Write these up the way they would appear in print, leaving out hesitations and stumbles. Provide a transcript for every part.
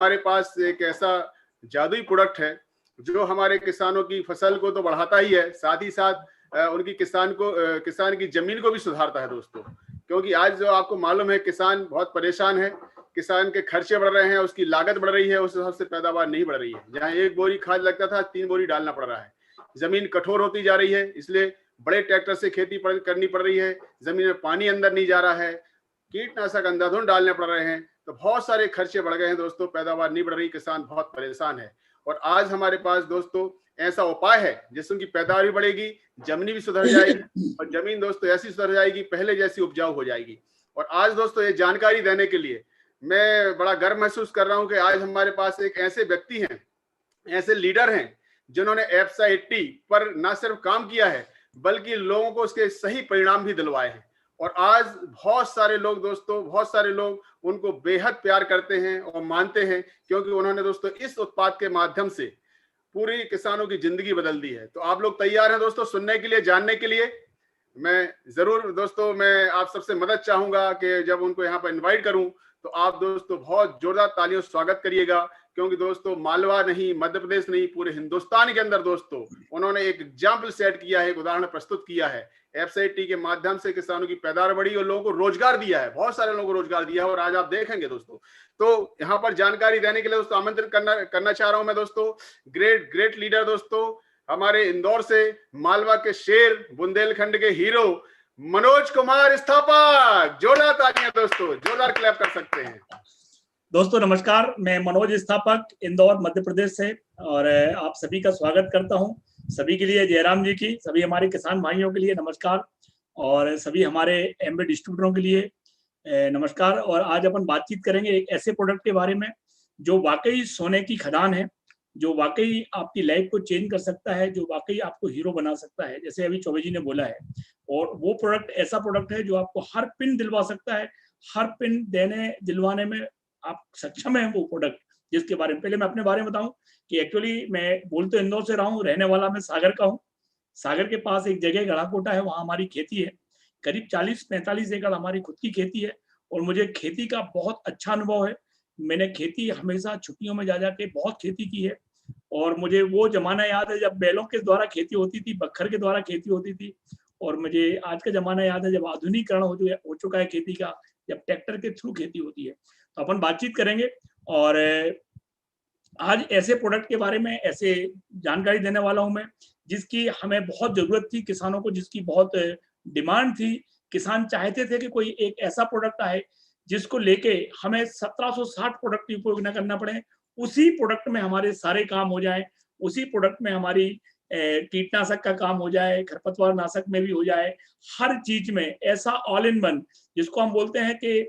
हमारे पास एक ऐसा जादुई प्रोडक्ट है जो हमारे किसानों की फसल को तो बढ़ाता ही है, साथ ही साथ उनकी किसान की जमीन को भी सुधारता है दोस्तों। क्योंकि आज जो आपको मालूम है किसान बहुत परेशान है, किसान के खर्चे बढ़ रहे हैं, उसकी लागत बढ़ रही है, उस हिसाब से पैदावार नहीं बढ़ रही है। जहां 1 बोरी खाद लगता था 3 बोरी डालना पड़ रहा है। जमीन कठोर होती जा रही है, इसलिए बड़े ट्रैक्टर से खेती करनी पड़ रही है। जमीन में पानी अंदर नहीं जा रहा है, कीटनाशक अंधाधुंध डालने पड़ रहे हैं, तो बहुत सारे खर्चे बढ़ गए हैं दोस्तों। पैदावार नहीं बढ़ रही, किसान बहुत परेशान है। और आज हमारे पास दोस्तों ऐसा उपाय है जिससे उनकी पैदावार भी बढ़ेगी, जमीन भी सुधर जाएगी और जमीन दोस्तों ऐसी सुधर जाएगी, पहले जैसी उपजाऊ हो जाएगी। और आज दोस्तों ये जानकारी देने के लिए मैं बड़ा गर्व महसूस कर रहा हूं कि आज हमारे पास एक ऐसे व्यक्ति हैं, ऐसे लीडर हैं जिन्होंने एप्सा 80 पर ना सिर्फ काम किया है बल्कि लोगों को उसके सही परिणाम भी दिलवाए हैं। और आज बहुत सारे लोग दोस्तों, बहुत सारे लोग उनको बेहद प्यार करते हैं और मानते हैं, क्योंकि उन्होंने दोस्तों इस उत्पाद के माध्यम से पूरी किसानों की जिंदगी बदल दी है। तो आप लोग तैयार हैं दोस्तों सुनने के लिए, जानने के लिए? मैं जरूर दोस्तों, मैं आप सबसे मदद चाहूंगा कि जब उनको यहाँ पर इनवाइट करूं तो आप दोस्तों बहुत जोरदार तालियों से स्वागत करिएगा। क्योंकि दोस्तों मालवा नहीं, मध्य प्रदेश नहीं, पूरे हिंदुस्तान के अंदर दोस्तों उन्होंने एक एग्जाम्पल सेट किया है, एक उदाहरण प्रस्तुत किया है। एप्सा 80 के माध्यम से किसानों की पैदावार बढ़ी और लोगों को रोजगार दिया है, बहुत सारे लोगों को रोजगार दिया है। और आज आप देखेंगे दोस्तों, तो यहाँ पर जानकारी देने के लिए दोस्तों आमंत्रित करना चाह रहा हूं मैं दोस्तों ग्रेट लीडर दोस्तों, हमारे इंदौर से, मालवा के शेर, बुंदेलखंड के हीरो मनोज कुमार स्थापक। जोरदार तालियां दोस्तों, जोरदार क्लैप कर सकते हैं। दोस्तों नमस्कार, मैं मनोज स्थापक इंदौर मध्य प्रदेश से और आप सभी का स्वागत करता हूं। सभी के लिए जयराम जी की, सभी हमारे किसान भाइयों के लिए नमस्कार और सभी हमारे एमबी डिस्ट्रीब्यूटरों के लिए नमस्कार। और आज अपन बातचीत करेंगे एक ऐसे प्रोडक्ट के बारे में जो वाकई सोने की खदान है, जो वाकई आपकी लाइफ को चेंज कर सकता है, जो वाकई आपको हीरो बना सकता है, जैसे अभी चौबे जी ने बोला है। और वो प्रोडक्ट ऐसा प्रोडक्ट है जो आपको हर पिन दिलवा सकता है, हर पिन दिलवाने में आप सक्षम है। वो प्रोडक्ट जिसके बारे में पहले मैं अपने बारे में बताऊं कि एक्चुअली मैं बोल तो इंदौर से रहा हूँ, रहने वाला मैं सागर का हूँ। सागर के पास एक जगह गढ़ाकोटा है, वहाँ हमारी खेती है। करीब 40-45 एकड़ हमारी खुद की खेती है और मुझे खेती का बहुत अच्छा अनुभव है। मैंने खेती हमेशा छुट्टियों में जा जाके बहुत खेती की है और मुझे वो जमाना याद है जब बैलों के द्वारा खेती होती थी, बखर के द्वारा खेती होती थी। और मुझे आज का जमाना याद है जब आधुनिकीकरण हो चुका है खेती का, जब ट्रैक्टर के थ्रू खेती होती है। तो अपन बातचीत करेंगे और आज ऐसे प्रोडक्ट के बारे में ऐसे जानकारी देने वाला हूं मैं जिसकी हमें बहुत जरूरत थी, किसानों को जिसकी बहुत डिमांड थी। किसान चाहते थे कि कोई एक ऐसा प्रोडक्ट आए जिसको लेके हमें 1760 प्रोडक्ट उपयोग न करना पड़े, उसी प्रोडक्ट में हमारे सारे काम हो जाए, उसी प्रोडक्ट में हमारी कीटनाशक का काम हो जाए, खरपतवार नाशक में भी हो जाए, हर चीज में ऐसा ऑल इन वन जिसको हम बोलते हैं कि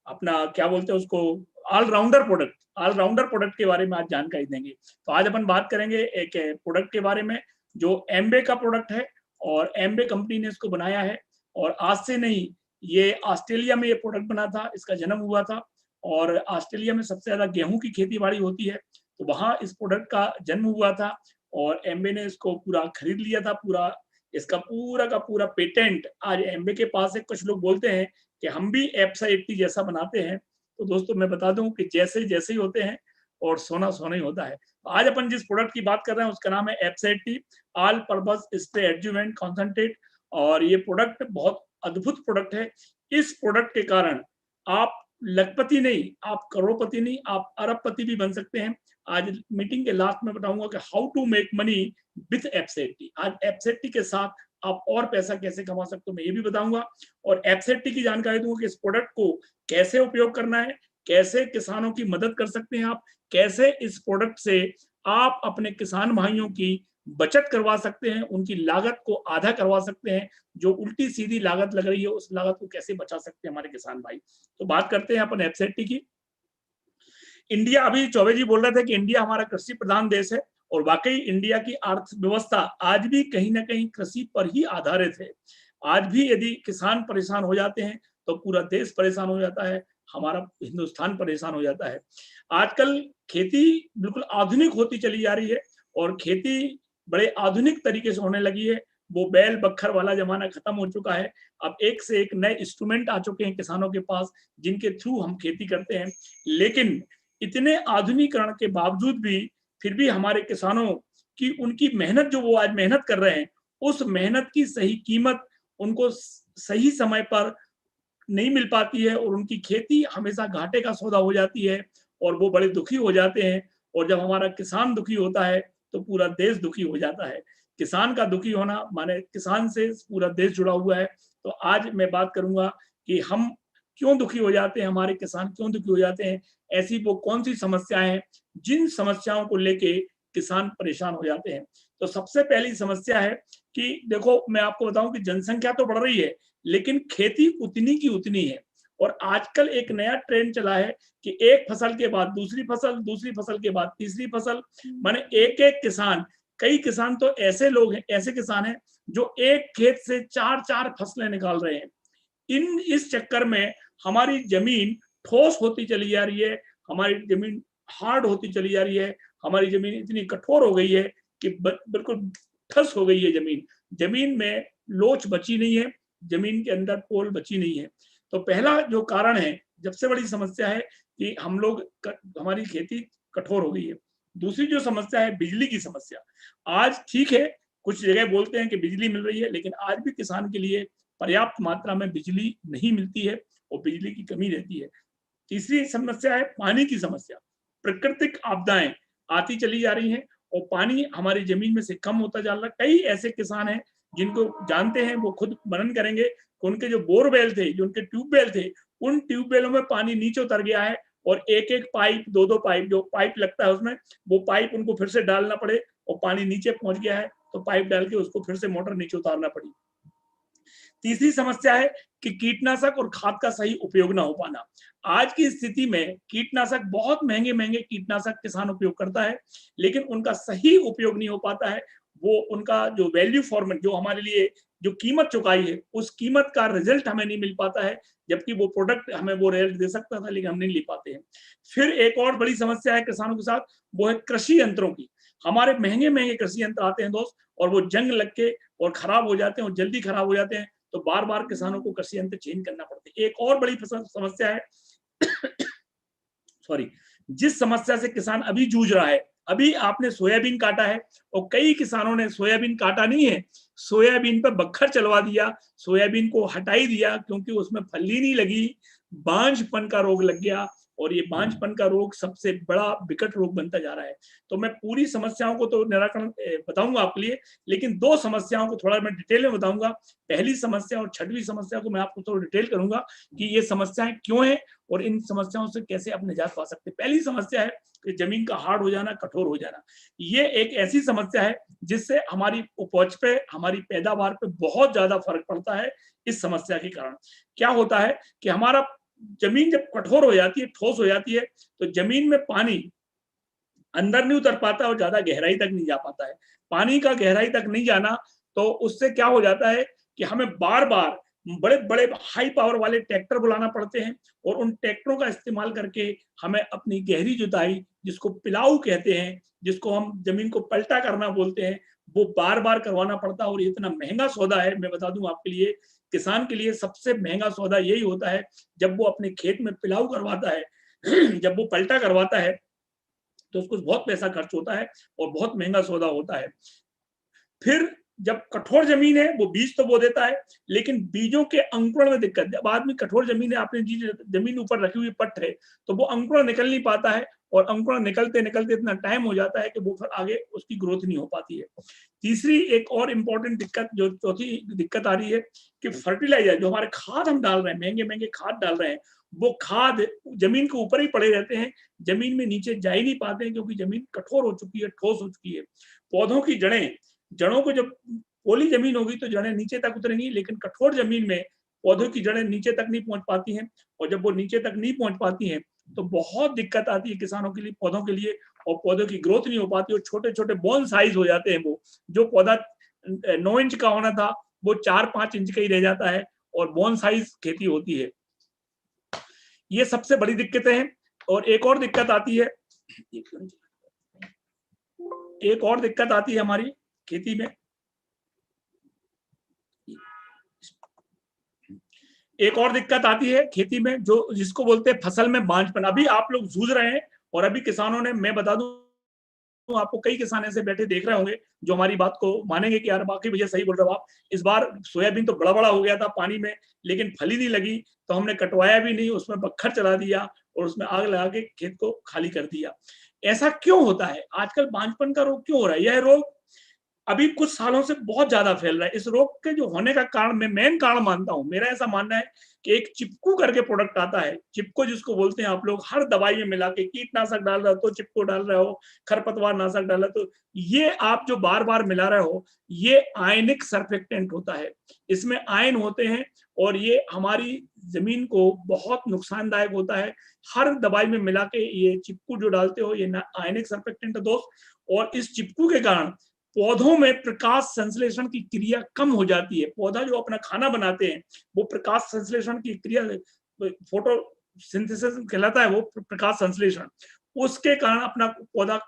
अपना क्या बोलते हैं उसको, ऑलराउंडर प्रोडक्ट के बारे में आज जानकारी देंगे। तो आज अपन बात करेंगे एक प्रोडक्ट के बारे में जो एम्बे का प्रोडक्ट है और एम्बे कंपनी ने इसको बनाया है। और आज से नहीं, ये ऑस्ट्रेलिया में ये प्रोडक्ट बना था, इसका जन्म हुआ था और ऑस्ट्रेलिया में सबसे ज्यादा गेहूं की खेती बाड़ी होती है, तो वहां इस प्रोडक्ट का जन्म हुआ था और एम्बे ने इसको पूरा खरीद लिया था। इसका पूरा का पूरा पेटेंट आज एम्बे के पास है। कुछ लोग बोलते हैं कि हम भी एप्सा 80 जैसा बनाते हैं, तो दोस्तों मैं बता दूं कि जैसे जैसे ही होते हैं और सोना सोना ही होता है। तो आज अपन जिस प्रोडक्ट की बात कर रहे हैं उसका नाम है एप्सा 80 all purpose spray adjuvant concentrate. और ये प्रोडक्ट बहुत अद्भुत प्रोडक्ट है। इस प्रोडक्ट के कारण आप लखपति नहीं, आप करोड़पति नहीं, आप अरबपति भी बन सकते हैं। आज मीटिंग के लास्ट में बताऊंगा कि how to make money with एप्सा 80। आज एप्सा 80 के साथ आप और पैसा कैसे कमा सकते हो मैं ये भी बताऊंगा और एप्सा 80 की जानकारी दूंगा कि इस प्रोडक्ट को कैसे उपयोग करना है, कैसे किसानों की मदद कर सकते हैं आप, कैसे इस प्रोडक्ट से आप अपने किसान भाइयों की बचत करवा सकते हैं, उनकी लागत को आधा करवा सकते हैं, जो उल्टी सीधी लागत लग रही है उस लागत को कैसे बचा सकते हैं हमारे किसान भाई। तो बात करते हैं अपन एप्सा 80 की। इंडिया, अभी चौबे जी बोल रहे थे कि इंडिया हमारा कृषि प्रधान देश है और वाकई इंडिया की अर्थव्यवस्था आज भी कहीं ना कहीं कृषि पर ही आधारित है। आज भी यदि किसान परेशान हो जाते हैं तो पूरा देश परेशान हो जाता है, हमारा हिंदुस्तान परेशान हो जाता है। आजकल खेती बिल्कुल आधुनिक होती चली जा रही है और खेती बड़े आधुनिक तरीके से होने लगी है। वो बैल बखर वाला जमाना खत्म हो चुका है। अब एक से एक नए इंस्ट्रूमेंट आ चुके हैं किसानों के पास, जिनके थ्रू हम खेती करते हैं। लेकिन इतने आधुनिकीकरण के बावजूद भी फिर भी हमारे किसानों की उनकी मेहनत, जो वो आज मेहनत कर रहे हैं, उस मेहनत की सही कीमत उनको सही समय पर नहीं मिल पाती है, और उनकी खेती हमेशा घाटे का सौदा हो जाती है, और वो बड़े दुखी हो जाते हैं। और जब हमारा किसान दुखी होता है तो पूरा देश दुखी हो जाता है। किसान का दुखी होना माने किसान से पूरा देश जुड़ा हुआ है। तो आज मैं बात करूंगा कि हम क्यों दुखी हो जाते हैं, हमारे किसान क्यों दुखी हो जाते हैं, ऐसी वो कौन सी समस्याएं हैं जिन समस्याओं को लेके किसान परेशान हो जाते हैं। तो सबसे पहली समस्या है कि देखो, मैं आपको बताऊं कि जनसंख्या तो बढ़ रही है, लेकिन खेती उतनी की उतनी है। और आजकल एक नया ट्रेंड चला है कि एक फसल के बाद दूसरी फसल, दूसरी फसल के बाद तीसरी फसल, माने एक एक किसान, कई किसान तो ऐसे लोग हैं, ऐसे किसान हैं जो एक खेत से चार चार फसलें निकाल रहे हैं। इस चक्कर में हमारी जमीन ठोस होती चली जा रही है, हमारी जमीन हार्ड होती चली जा रही है, हमारी जमीन इतनी कठोर हो गई है कि बिल्कुल ठस हो गई है जमीन। जमीन में लोच बची नहीं है, जमीन के अंदर पोल बची नहीं है। तो पहला जो कारण है, सबसे बड़ी समस्या है कि हमारी खेती कठोर हो गई है। दूसरी जो समस्या है, बिजली की समस्या। आज ठीक है, कुछ जगह बोलते हैं कि बिजली मिल रही है, लेकिन आज भी किसान के लिए पर्याप्त मात्रा में बिजली नहीं मिलती है और बिजली की कमी रहती है। तीसरी समस्या है पानी की समस्या। प्राकृतिक आपदाएं आती चली जा रही हैं और पानी हमारी जमीन में से कम होता जा रहा है। कई ऐसे किसान हैं जिनको जानते हैं, वो खुद वर्णन करेंगे कि उनके जो बोरवेल थे, जो उनके ट्यूबवेल थे, उन ट्यूबवेलों में पानी नीचे उतर गया है, और एक एक पाइप, दो दो पाइप, जो पाइप लगता है उसमें, वो पाइप उनको फिर से डालना पड़े, और पानी नीचे पहुंच गया है तो पाइप डाल के उसको फिर से मोटर नीचे उतारना पड़ी। तीसरी समस्या है कि कीटनाशक और खाद का सही उपयोग ना हो पाना। आज की स्थिति में कीटनाशक, बहुत महंगे महंगे कीटनाशक किसान उपयोग करता है, लेकिन उनका सही उपयोग नहीं हो पाता है। वो उनका जो वैल्यू फॉर्मेट, जो हमारे लिए जो कीमत चुकाई है, उस कीमत का रिजल्ट हमें नहीं मिल पाता है, जबकि वो प्रोडक्ट हमें वो रिजल्ट दे सकता था, लेकिन हम नहीं ले पाते हैं। फिर एक और बड़ी समस्या है किसानों के साथ, वो है कृषि यंत्रों की। हमारे महंगे महंगे कृषि यंत्र आते हैं दोस्त, और वो जंग लग के और खराब हो जाते हैं, और जल्दी खराब हो जाते हैं, तो बार बार किसानों को कृषि यंत्र चेंज करना पड़ता है। एक और बड़ी समस्या है सॉरी, जिस समस्या से किसान अभी जूझ रहा है, अभी आपने सोयाबीन काटा है, और कई किसानों ने सोयाबीन काटा नहीं है, सोयाबीन पर बखर चलवा दिया, सोयाबीन को हटाई दिया, क्योंकि उसमें फली नहीं लगी, बांझपन का रोग लग गया, और ये बांझपन का रोग सबसे बड़ा विकट रोग बनता जा रहा है। तो मैं पूरी समस्याओं को तो निराकरण बताऊंगा आपके लिए, लेकिन दो समस्याओं को थोड़ा मैं डिटेल में बताऊंगा। पहली समस्या और छठवीं समस्या को मैं आपको थोड़ा डिटेल करूंगा कि ये समस्याएं क्यों है और इन समस्याओं से कैसे आप निजात पा सकते हैं। पहली समस्या है कि जमीन का हार्ड हो जाना, कठोर हो जाना। ये एक ऐसी समस्या है जिससे हमारी उपज पे, हमारी पैदावार पे बहुत ज्यादा फर्क पड़ता है। इस समस्या के कारण क्या होता है कि हमारा जमीन जब कठोर हो जाती है, ठोस हो जाती है, तो जमीन में पानी अंदर नहीं उतर पाता और ज्यादा गहराई तक नहीं जा पाता है। पानी का गहराई तक नहीं जाना, तो उससे क्या हो जाता है कि हमें बार बार बड़े बड़े हाई पावर वाले ट्रैक्टर बुलाना पड़ते हैं, और उन ट्रैक्टरों का इस्तेमाल करके हमें अपनी गहरी जुताई, जिसको पिलाऊ कहते हैं, जिसको हम जमीन को पलटा करना बोलते हैं, वो बार बार करवाना पड़ता है। और इतना महंगा सौदा है, मैं बता दूं आपके लिए, किसान के लिए सबसे महंगा सौदा यही होता है जब वो अपने खेत में पिलाऊ करवाता है जब वो पलटा करवाता है, तो उसको बहुत पैसा खर्च होता है और बहुत महंगा सौदा होता है। फिर जब कठोर जमीन है, वो बीज तो बो देता है, लेकिन बीजों के अंकुरण में दिक्कत। जब आदमी कठोर जमीन है, आपने जमीन ऊपर रखी हुई पट है, तो वो अंकुरण निकल नहीं पाता है, और अंकुरण निकलते निकलते इतना टाइम हो जाता है कि वो फिर आगे उसकी ग्रोथ नहीं हो पाती है। तीसरी एक और इम्पोर्टेंट दिक्कत, जो चौथी दिक्कत आ रही है, कि फर्टिलाइजर, जो हमारे खाद हम डाल रहे हैं, महंगे महंगे खाद डाल रहे हैं, वो खाद जमीन के ऊपर ही पड़े रहते हैं, जमीन में नीचे जा ही नहीं पाते हैं, क्योंकि जमीन कठोर हो चुकी है, ठोस हो चुकी है। पौधों की जड़ों को, जब पोली जमीन होगी तो जड़ें नीचे तक उतरेंगी, लेकिन कठोर जमीन में पौधों की जड़ें नीचे तक नहीं पहुंच पाती हैं, और जब वो नीचे तक नहीं पहुंच पाती हैं तो बहुत दिक्कत आती है किसानों के लिए, पौधों के लिए, और पौधों की ग्रोथ नहीं हो पाती, और छोटे छोटे बोन साइज हो जाते हैं। वो जो पौधा 9 इंच का होना था, वो 4-5 इंच का ही रह जाता है, और बोन साइज खेती होती है। ये सबसे बड़ी दिक्कतें हैं। और एक और दिक्कत आती है, हमारी खेती में, एक और दिक्कत आती है खेती में, जो जिसको बोलते हैं फसल में बांझपन। अभी आप लोग जूझ रहे हैं, और अभी किसानों ने, मैं बता दूं आपको, कई किसान ऐसे बैठे देख रहे होंगे जो हमारी बात को मानेंगे कि यार बाकी भैया सही बोल रहे हो आप, इस बार सोयाबीन तो बड़ा बड़ा हो गया था पानी में, लेकिन फली नहीं लगी, तो हमने कटवाया भी नहीं, उसमें बखर चला दिया और उसमें आग लगा के खेत को खाली कर दिया। ऐसा क्यों होता है? आजकल बांझपन का रोग क्यों हो रहा है? यह रोग अभी कुछ सालों से बहुत ज्यादा फैल रहा है। इस रोग के जो होने का कारण, मैं मेन कारण मानता हूं, मेरा ऐसा मानना है कि एक चिपकू करके प्रोडक्ट आता है, चिपको जिसको बोलते हैं आप लोग, हर दवाई में मिला के, कीटनाशक डाल रहे हो तो चिपको डाल रहे हो, खरपतवार नाशक डाल रहे हो, तो ये आप जो बार बार मिला रहे हो, ये आयनिक सरफेक्टेंट होता है, इसमें आयन होते हैं, और ये हमारी जमीन को बहुत नुकसानदायक होता है। हर दवाई में मिला के ये चिपकू जो डालते हो, ये आयनिक सरफेक्टेंट है दोस्त, और इस चिपकू के कारण पौधों में प्रकाश संश्लेषण की क्रिया कम हो जाती है। पौधा जो अपना खाना बनाते हैं, वो प्रकाश संश्लेषण की क्रिया, फोटोसिंथेसिस कहलाता है वो, प्रकाश संश्लेषण, उसके कारण अपना पौधा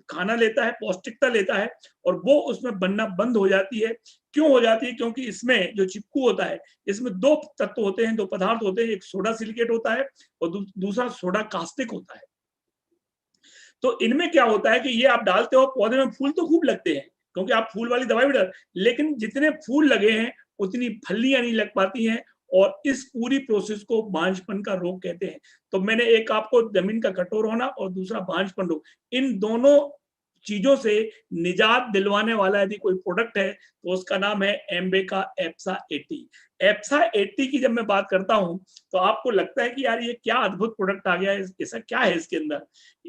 खाना लेता है, पौष्टिकता लेता है, और वो उसमें बनना बंद हो जाती है। क्यों हो जाती है? क्योंकि इसमें जो चिपकू होता है, इसमें दो तत्व होते हैं, दो पदार्थ होते हैं, एक सोडा सिलिकेट होता है और दूसरा सोडा कास्टिक होता है। तो इनमें क्या होता है कि ये आप डालते हो, पौधे में फूल तो खूब लगते हैं, क्योंकि आप फूल वाली दवाई भी डाल, लेकिन जितने फूल लगे हैं उतनी फलियां नहीं लग पाती हैं, और इस पूरी प्रोसेस को बांझपन का रोग कहते हैं। तो मैंने एक आपको जमीन का कठोर होना और दूसरा बांझपन रोग, इन दोनों चीजों से निजात दिलवाने वाला यदि कोई प्रोडक्ट है तो उसका नाम है एम्बेका एप्सा 80। एप्सा 80 की जब मैं बात करता हूं तो आपको लगता है कि यार ये क्या अद्भुत प्रोडक्ट आ गया है, ऐसा क्या है इसके अंदर,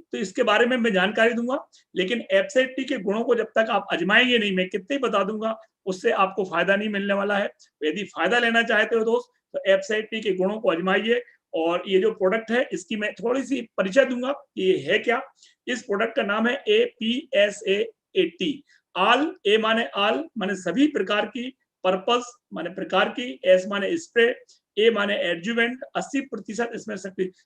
तो इसके बारे में मैं जानकारी दूंगा। लेकिन एप्सा 80 के गुणों को जब तक आप आजमाएंगे नहीं, मैं कितने ही बता दूंगा, उससे आपको फायदा नहीं मिलने वाला है। यदि फायदा लेना चाहते हो दोस्त, तो एप्सा 80 के गुणों को आजमाइए। और ये जो प्रोडक्ट है, इसकी मैं थोड़ी सी परिचय दूंगा, ये है क्या। इस प्रोडक्ट का नाम है APSA 80। आल, ए माने आल माने सभी प्रकार की, पर्पस माने प्रकार की, एस माने स्प्रे, ए माने एडजुवेंट, 80% इसमें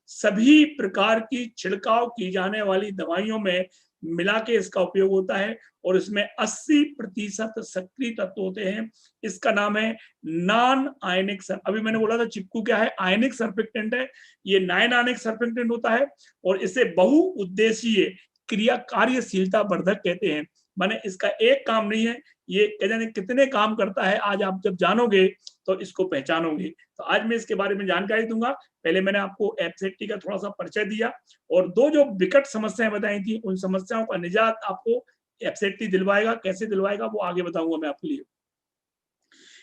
सभी प्रकार की छिड़काव की जाने वाली दवाइयों में मिला के इसका उपयोग होता है, और इसमें 80% सक्रिय तत्व होते हैं। इसका नाम है नॉन आयनिक सर, अभी मैंने बोला था चिपकू क्या है, आयनिक सरफेक्टेंट है, ये नॉन आयनिक सरफेक्टेंट होता है, और इसे बहुउद्देशीय क्रिया कार्यशीलता वर्धक कहते हैं। माने इसका एक काम नहीं है, ये क्या जाने कितने काम करता है, आज आप जब जानोगे तो इसको पहचानोगे। तो आज मैं इसके बारे में जानकारी दूंगा। पहले मैंने आपको एप्सा 80 का थोड़ा सा परिचय दिया, और दो जो विकट समस्याएं बताई थी, उन समस्याओं का निजात आपको एप्सा 80 दिलवाएगा। कैसे दिलवाएगा वो आगे बताऊंगा मैं आपके लिए।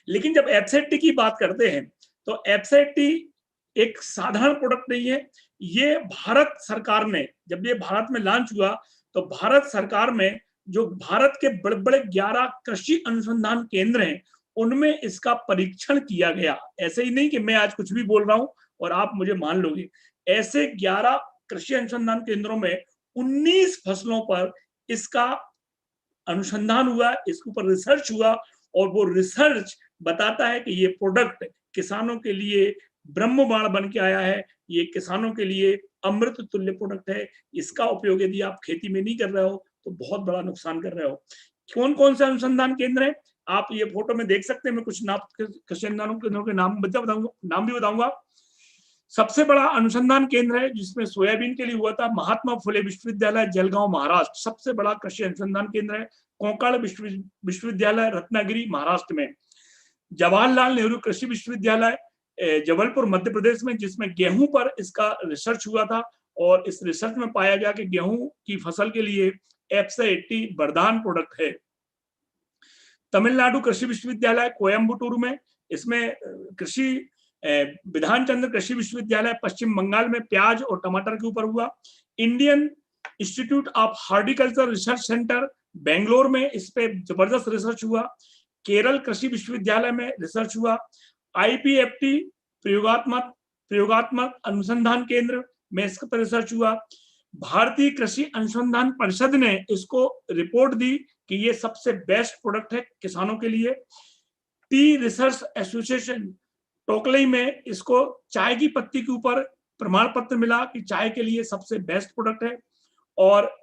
लेकिन जब एप्सा 80 की बात करते हैं, तो एप्सा 80 एक साधारण प्रोडक्ट नहीं है। ये भारत सरकार ने, जब ये भारत में लॉन्च हुआ, तो भारत सरकार में जो भारत के बड़े बड़े 11 कृषि अनुसंधान केंद्र हैं, उनमें इसका परीक्षण किया गया। ऐसे ही नहीं कि मैं आज कुछ भी बोल रहा हूं और आप मुझे मान लोगे। ऐसे 11 कृषि अनुसंधान केंद्रों में 19 फसलों पर इसका अनुसंधान हुआ, इसके ऊपर रिसर्च हुआ, और वो रिसर्च बताता है कि ये प्रोडक्ट किसानों के लिए ब्रह्मबाण बन के आया है। ये किसानों के लिए अमृत तुल्य प्रोडक्ट है। इसका उपयोग यदि आप खेती में नहीं कर रहे हो तो बहुत बड़ा नुकसान कर रहे हो। कौन कौन से अनुसंधान केंद्र हैं आप ये फोटो में देख सकते हैं। मैं कुछ कृषि अनुसंधान केंद्रों के नाम भी बताऊंगा। सबसे बड़ा अनुसंधान केंद्र है जिसमें सोयाबीन के लिए हुआ था, महात्मा फुले विश्वविद्यालय जलगांव महाराष्ट्र, सबसे बड़ा कृषि अनुसंधान केंद्र है। कोंकण विश्वविद्यालय रत्नागिरी महाराष्ट्र में। जवाहरलाल नेहरू कृषि विश्वविद्यालय जबलपुर मध्य प्रदेश में, जिसमें गेहूं पर इसका रिसर्च हुआ था, और इस रिसर्च में पाया गया कि गेहूं की फसल के लिए एप्सा 80 वरदान प्रोडक्ट है। तमिलनाडु कृषि विश्वविद्यालय कोयम्बटूर में, इसमें कृषि विधान चंद्र कृषि विश्वविद्यालय पश्चिम बंगाल में प्याज और टमाटर के ऊपर हुआ। Indian institute of horticulture research centre Bangalore में इस पे जबरदस्त रिसर्च हुआ। केरल कृषि विश्वविद्यालय में रिसर्च हुआ। IPFT प्रयोगात्मक अनुसंधान केंद्र में इसका पर रिसर्च हुआ। भारतीय कृषि अनुसंधान परिषद ने इसको रिपोर्ट दी कि ये सबसे बेस्ट प्रोडक्ट है किसानों के लिए। टी रिसर्च एसोसिएशन टोकलई में इसको चाय की पत्ती के ऊपर प्रमाण पत्र मिला कि चाय के लिए सबसे बेस्ट प्रोडक्ट है। और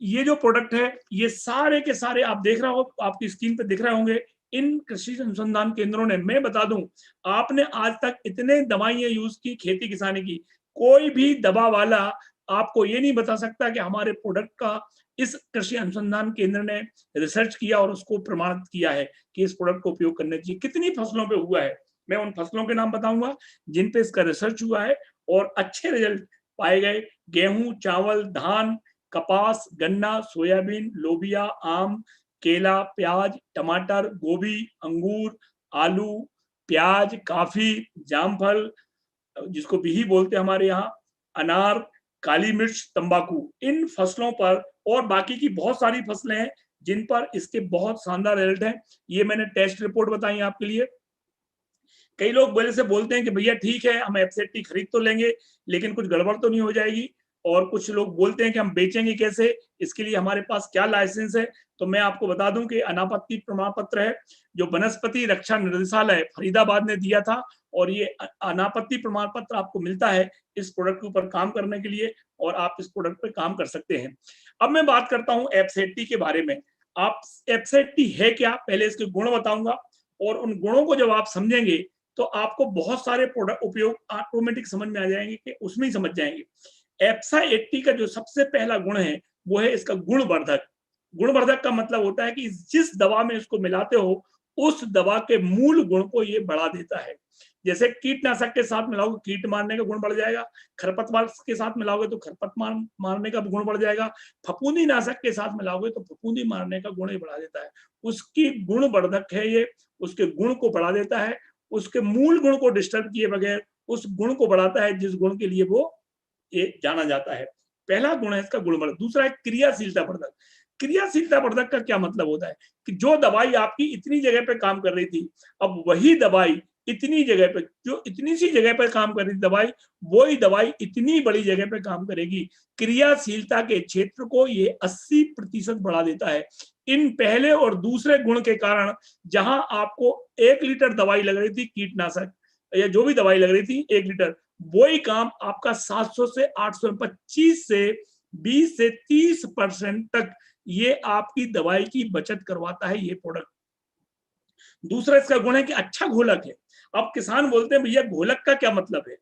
ये जो प्रोडक्ट है, ये सारे के सारे आप देख रहे हो, आपकी स्क्रीन पे दिख रहे होंगे, इन कृषि अनुसंधान केंद्रों ने, मैं बता दूं, आपने आज तक इतने दवाइयां यूज की खेती किसानी की, कोई भी दवा वाला आपको ये नहीं बता सकता कि हमारे प्रोडक्ट का इस कृषि अनुसंधान केंद्र ने रिसर्च किया और उसको प्रमाणित किया है कि इस प्रोडक्ट को उपयोग करने चाहिए। कितनी फसलों पे हुआ है, मैं उन फसलों के नाम बताऊंगा जिन पे इसका रिसर्च हुआ है और अच्छे रिजल्ट पाए गए। गेहूं, चावल, धान, कपास, गन्ना, सोयाबीन, लोबिया, आम, केला, प्याज, टमाटर, गोभी, अंगूर, आलू, प्याज, काफी, जामफल जिसको बिही बोलते हैं हमारे यहाँ, अनार, काली मिर्च, तंबाकू, इन फसलों पर और बाकी की बहुत सारी फसलें हैं जिन पर इसके बहुत शानदार रिजल्ट हैं। ये मैंने टेस्ट रिपोर्ट बताई आपके लिए। कई लोग बोले से बोलते हैं कि भैया ठीक है हम एफसेटी खरीद तो लेंगे लेकिन कुछ गड़बड़ तो नहीं हो जाएगी, और कुछ लोग बोलते हैं कि हम बेचेंगे कैसे, इसके लिए हमारे पास क्या लाइसेंस है। तो मैं आपको बता दूं कि अनापत्ति प्रमाण पत्र है जो वनस्पति रक्षा निर्देशालय फरीदाबाद ने दिया था, और ये अनापत्ति प्रमाण पत्र आपको मिलता है इस प्रोडक्ट के ऊपर काम करने के लिए, और आप इस प्रोडक्ट पे काम कर सकते हैं। अब मैं बात करता हूं एफसेटी के बारे में। आप एफसेटी है क्या, पहले इसके गुण बताऊंगा, और उन गुणों को जब आप समझेंगे तो आपको बहुत सारे प्रोडक्ट उपयोग ऑटोमेटिक समझ में आ जाएंगे कि उसमें ही समझ जाएंगे। एप्सा 80 का जो सबसे पहला गुण है वो है इसका गुणवर्धक। गुणवर्धक का मतलब होता है कि जिस दवा में इसको मिलाते हो उस दवा के मूल गुण को ये बढ़ा देता है। जैसे कीटनाशक के साथ मिलाओगे कीट मारने का गुण बढ़ जाएगा, खरपतवार के साथ मिलाओगे तो खरपतवार मारने का गुण बढ़ जाएगा, फफूंदी नाशक के साथ मिलाओगे तो फफूंदी मारने का गुण ही बढ़ा देता है। उसकी गुणवर्धक है ये, उसके गुण को बढ़ा देता है, उसके मूल गुण को डिस्टर्ब किए बगैर उस गुण को बढ़ाता है जिस गुण के लिए वो ये जाना जाता है। पहला गुण है इसका गुणवर्धक। दूसरा है क्रियाशीलता वर्धक। क्रियाशीलता वर्धक का क्या मतलब होता है कि जो दवाई आपकी इतनी जगह पे काम कर रही थी, अब वही दवाई इतनी जगह पे, जो इतनी सी जगह पे काम कर रही थी दवाई, वही दवाई इतनी बड़ी जगह पे काम करेगी। क्रियाशीलता के क्षेत्र को ये 80% बढ़ा देता है। इन पहले और दूसरे गुण के कारण जहां आपको 1 लीटर दवाई लग रही थी कीटनाशक या जो भी दवाई लग रही थी 1 लीटर, वही काम आपका 700 से 800, 25 से 20 से 30% तक ये आपकी दवाई की बचत करवाता है ये प्रोडक्ट। दूसरा इसका गुण है कि अच्छा घोलक है। अब किसान बोलते हैं भैया घोलक का क्या मतलब है,